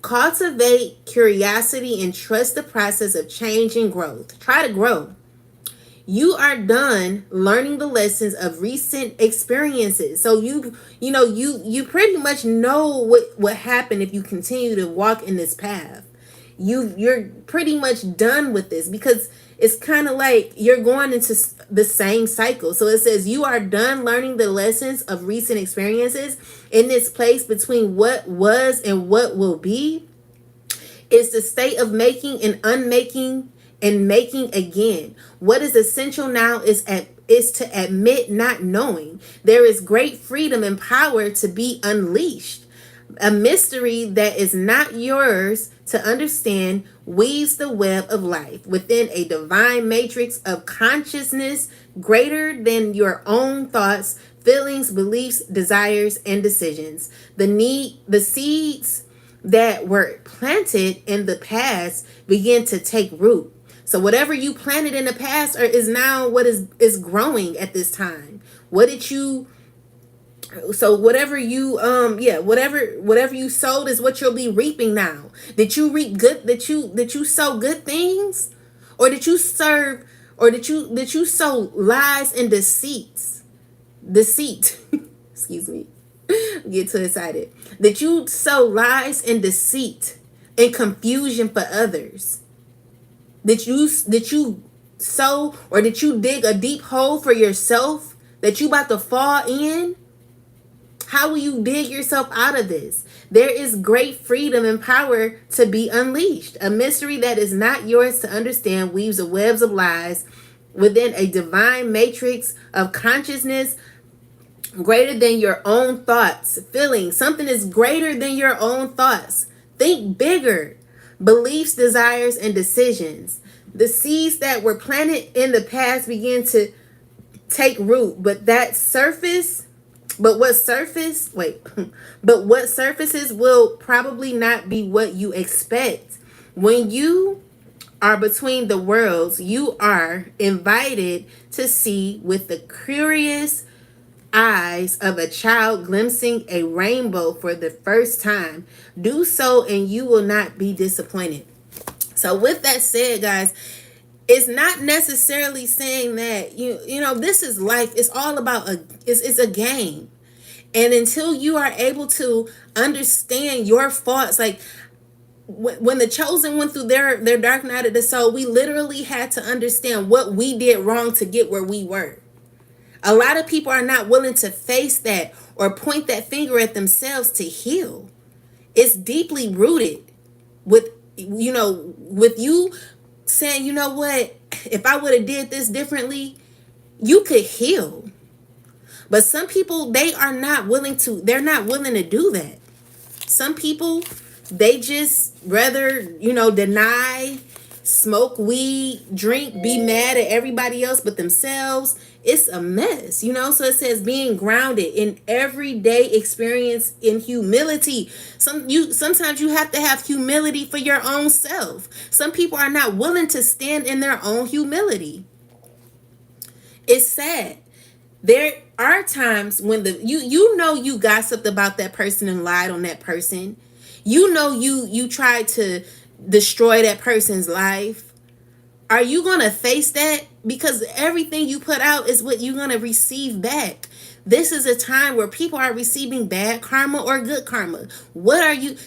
Cultivate curiosity and trust the process of change and growth. Try to grow. You are done learning the lessons of recent experiences. So you pretty much know what happened if you continue to walk in this path. You're pretty much done with this because it's kind of like you're going into the same cycle. So it says you are done learning the lessons of recent experiences. In this place between what was and what will be is the state of making and unmaking and making again. What is essential now is to admit not knowing. There is great freedom and power to be unleashed. A mystery that is not yours to understand weaves the web of life within a divine matrix of consciousness greater than your own thoughts, feelings, beliefs, desires, and decisions. The seeds that were planted in the past begin to take root. So whatever you planted in the past is now what is growing at this time. What did you so whatever you whatever you sowed is what you'll be reaping now. Did you reap good, did you sow good things? Or did you serve, or did you sow lies and deceit excuse me, get too excited. Did you sow lies and deceit and confusion for others? Did you sow, or did you dig a deep hole for yourself that you about to fall in? How will you dig yourself out of this? There is great freedom and power to be unleashed. A mystery that is not yours to understand weaves the webs of lies within a divine matrix of consciousness greater than your own thoughts, feelings. Something is greater than your own thoughts. Think bigger. Beliefs, desires, and decisions. The seeds that were planted in the past begin to take root, but what surfaces will probably not be what you expect. When you are between the worlds, you are invited to see with the curious eyes of a child glimpsing a rainbow for the first time. Do so and you will not be disappointed. So with that said, guys, it's not necessarily saying that you know this is life. It's all about it's a game. And until you are able to understand your faults, like when the chosen went through their dark night of the soul, we literally had to understand what we did wrong to get where we were. A lot of people are not willing to face that or point that finger at themselves to heal. It's deeply rooted with you saying, you know what, if I would have did this differently, you could heal. But some people, they're not willing to do that. Some people, they just rather, deny, smoke weed, drink, be mad at everybody else but themselves. It's a mess, So it says being grounded in everyday experience in humility. Sometimes you have to have humility for your own self. Some people are not willing to stand in their own humility. It's sad. There are times when you gossiped about that person and lied on that person. You tried to destroy that person's life. Are you going to face that? Because everything you put out is what you're going to receive back. This is a time where people are receiving bad karma or good karma. What are you?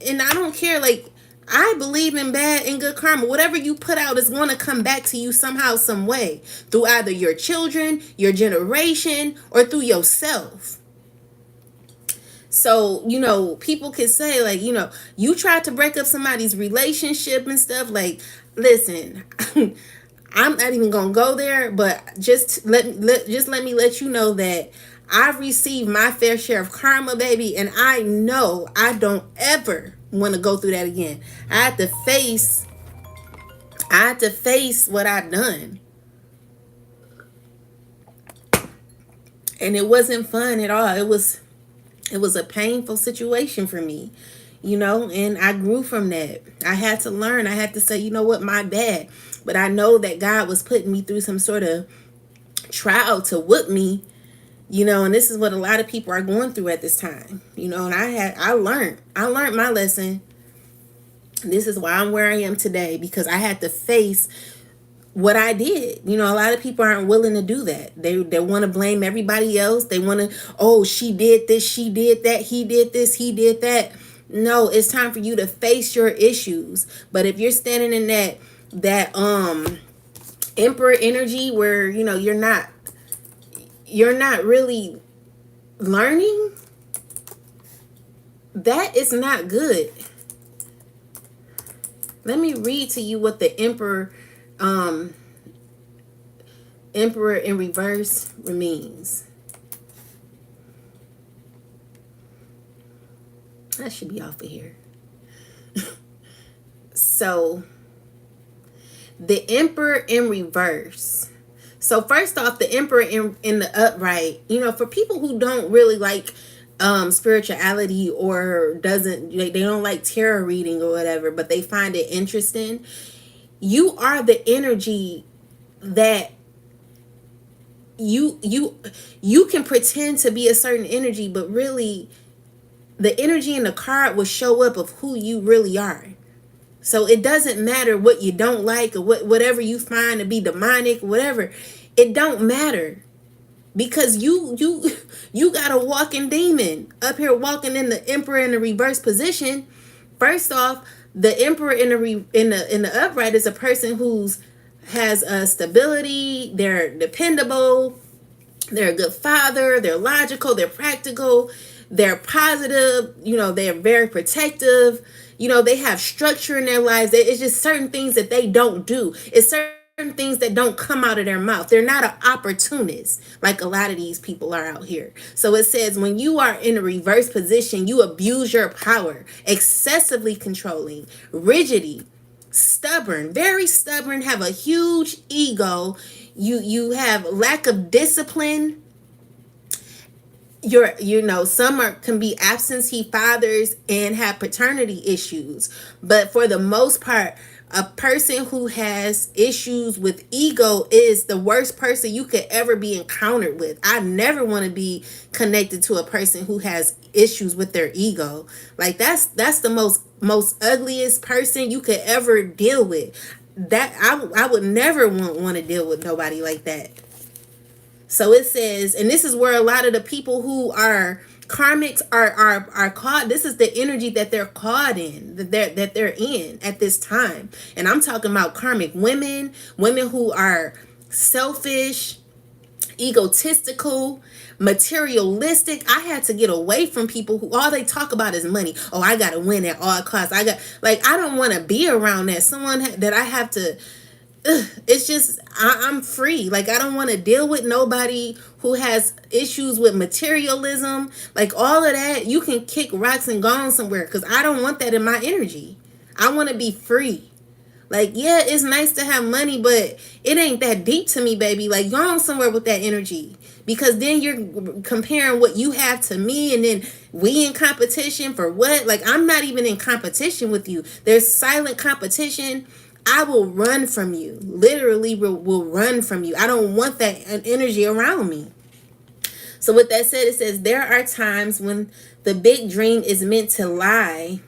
And I don't care. Like, I believe in bad and good karma. Whatever you put out is going to come back to you somehow, some way. Through either your children, your generation, or through yourself. So, people can say, like, you tried to break up somebody's relationship and stuff. Like, listen, I'm not even gonna go there, but just let me let you know that I've received my fair share of karma, baby, and I know I don't ever want to go through that again. I had to face what I've done. And it wasn't fun at all. It was a painful situation for me, and I grew from that. I had to learn. I had to say, you know what, my bad. But I know that God was putting me through some sort of trial to whoop me, and this is what a lot of people are going through at this time, and I learned my lesson. This is why I'm where I am today, because I had to face what I did. A lot of people aren't willing to do that. They want to blame everybody else. They want to, oh, she did this, she did that, he did this, he did that. No, it's time for you to face your issues. But if you're standing in that emperor energy where, you're not really learning, that is not good. Let me read to you what the emperor in reverse means. I should be off of here. So the Emperor in reverse. So first off, the Emperor in the upright, you know, for people who don't really like spirituality, or they don't like tarot reading or whatever, but they find it interesting, you are the energy that you can pretend to be a certain energy, but really the energy in the card will show up of who you really are. So it doesn't matter what you don't like, or whatever you find to be demonic, whatever. It don't matter, because you got a walking demon up here walking in the Emperor in the reverse position. First off, the Emperor in the upright is a person who's has a stability. They're dependable. They're a good father. They're logical. They're practical. They're positive. You know, they're very protective. You know, they have structure in their lives. It's just certain things that they don't do. It's certain things that don't come out of their mouth. They're not an opportunist like a lot of these people are out here. So it says when you are in a reverse position, you abuse your power, excessively controlling, rigidity, stubborn, very stubborn, have a huge ego. You have lack of discipline. Some can be absentee fathers and have paternity issues, but for the most part, a person who has issues with ego is the worst person you could ever be encountered with. I never want to be connected to a person who has issues with their ego. Like that's the most ugliest person you could ever deal with. That I would never want to deal with nobody like that. So it says, and this is where a lot of the people who are karmics are caught. This is the energy that they're caught in, that they're in at this time. And I'm talking about karmic women who are selfish, egotistical, materialistic. I had to get away from people who all they talk about is money. Oh, I gotta win at all costs. I don't want to be around that someone that I have to. It's just I'm free. Like I don't want to deal with nobody who has issues with materialism. Like all of that, you can kick rocks and go on somewhere, because I don't want that in my energy. I want to be free. Like, yeah, it's nice to have money, but it ain't that deep to me, baby. Like, go on somewhere with that energy, because then you're comparing what you have to me, and then we in competition for what? Like, I'm not even in competition with you. There's silent competition. I will run from you. Literally will run from you. I don't want that energy around me. So with that said, it says there are times when the big dream is meant to lie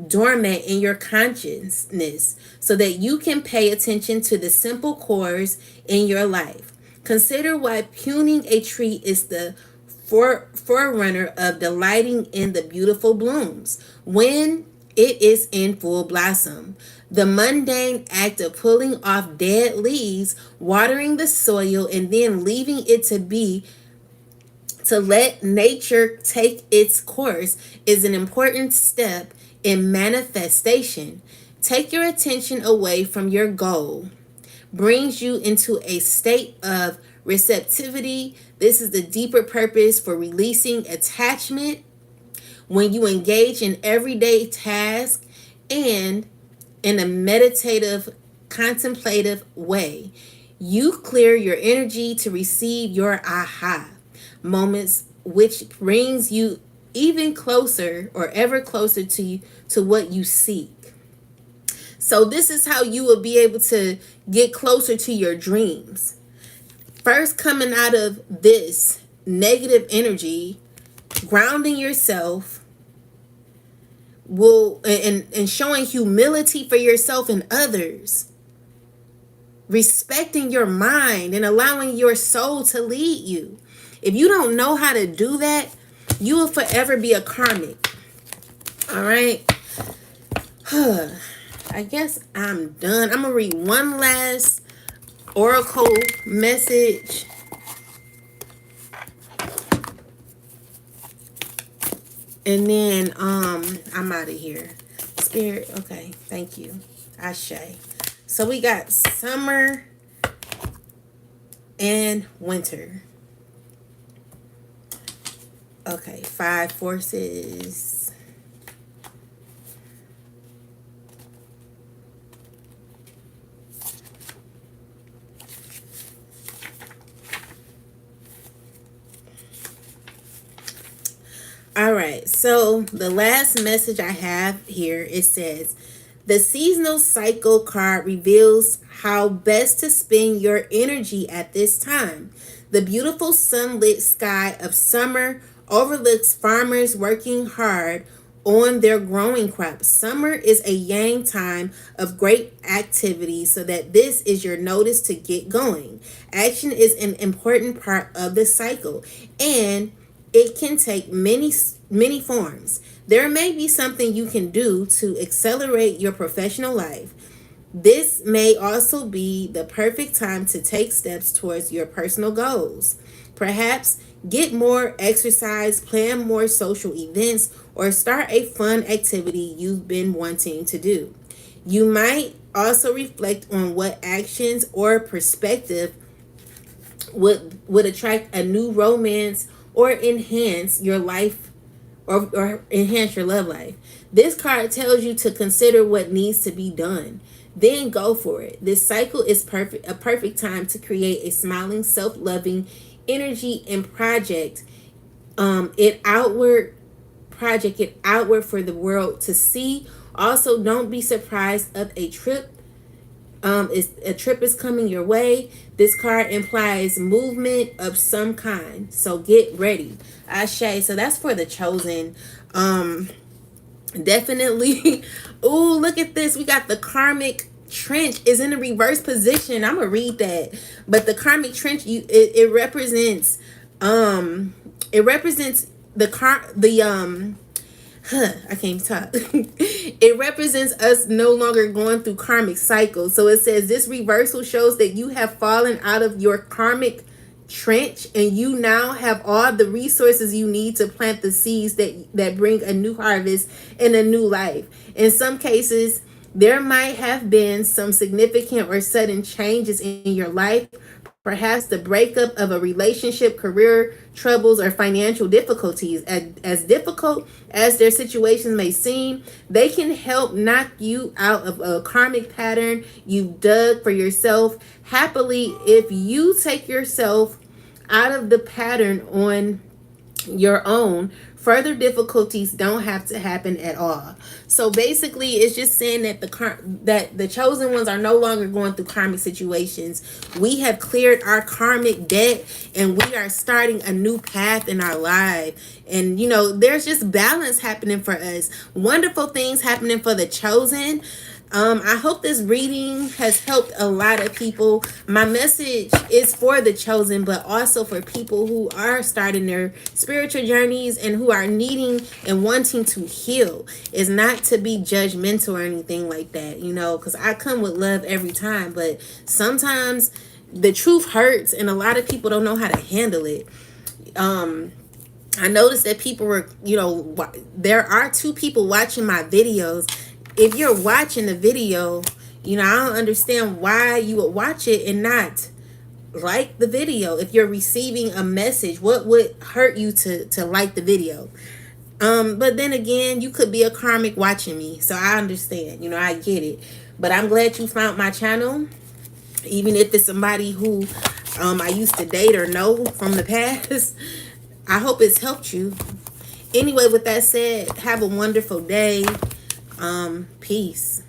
dormant in your consciousness so that you can pay attention to the simple cores in your life. Consider why pruning a tree is the forerunner of delighting in the beautiful blooms when it is in full blossom. The mundane act of pulling off dead leaves, watering the soil, and then leaving it to let nature take its course is an important step in manifestation. Take your attention away from your goal, brings you into a state of receptivity. This is the deeper purpose for releasing attachment when you engage in everyday tasks and in a meditative, contemplative way. You clear your energy to receive your aha moments, which brings you even closer or ever closer to what you seek. So this is how you will be able to get closer to your dreams. First, coming out of this negative energy, grounding yourself, will and showing humility for yourself and others, respecting your mind and allowing your soul to lead you. If you don't know how to do that, you will forever be a karmic. All right. I guess I'm done. I'm gonna read one last oracle message. And then I'm out of here. Spirit, okay, thank you. Ashe. So we got summer and winter. Okay, 5 forces. So the last message I have here, it says, the seasonal cycle card reveals how best to spend your energy at this time. The beautiful sunlit sky of summer overlooks farmers working hard on their growing crops. Summer is a yang time of great activity, so that this is your notice to get going. Action is an important part of the cycle, and it can take many forms. There may be something you can do to accelerate your professional life. This may also be the perfect time to take steps towards your personal goals. Perhaps get more exercise, plan more social events, or start a fun activity you've been wanting to do. You might also reflect on what actions or perspective would attract a new romance or enhance your life, or enhance your love life. This card tells you to consider what needs to be done. Then go for it. This cycle is a perfect time to create a smiling, self-loving energy and project it outward for the world to see. Also, don't be surprised of a trip. A trip is coming your way. This card implies movement of some kind, so get ready. Ashe. So that's for the chosen. Definitely. Ooh, look at this. We got the karmic trench is in a reverse position. I'm gonna read that. But the karmic trench, it represents I can't talk. It represents us no longer going through karmic cycles. So it says this reversal shows that you have fallen out of your karmic trench, and you now have all the resources you need to plant the seeds that bring a new harvest and a new life. In some cases, there might have been some significant or sudden changes in your life, perhaps the breakup of a relationship, career troubles, or financial difficulties. As difficult as their situations may seem, they can help knock you out of a karmic pattern you've dug for yourself. Happily, if you take yourself out of the pattern on your own, further difficulties don't have to happen at all. So basically, it's just saying that the chosen ones are no longer going through karmic situations. We have cleared our karmic debt, and we are starting a new path in our life. And there's just balance happening for us. Wonderful things happening for the chosen. I hope this reading has helped a lot of people. My message is for the chosen, but also for people who are starting their spiritual journeys and who are needing and wanting to heal. It's not to be judgmental or anything like that, because I come with love every time, but sometimes the truth hurts and a lot of people don't know how to handle it. I noticed that people were, there are 2 people watching my videos. If you're watching the video, I don't understand why you would watch it and not like the video. If you're receiving a message, what would hurt you to like the video? But then again, you could be a karmic watching me, so I understand. I get it. But I'm glad you found my channel, even if it's somebody who I used to date or know from the past. I hope it's helped you. Anyway, with that said, have a wonderful day. Peace.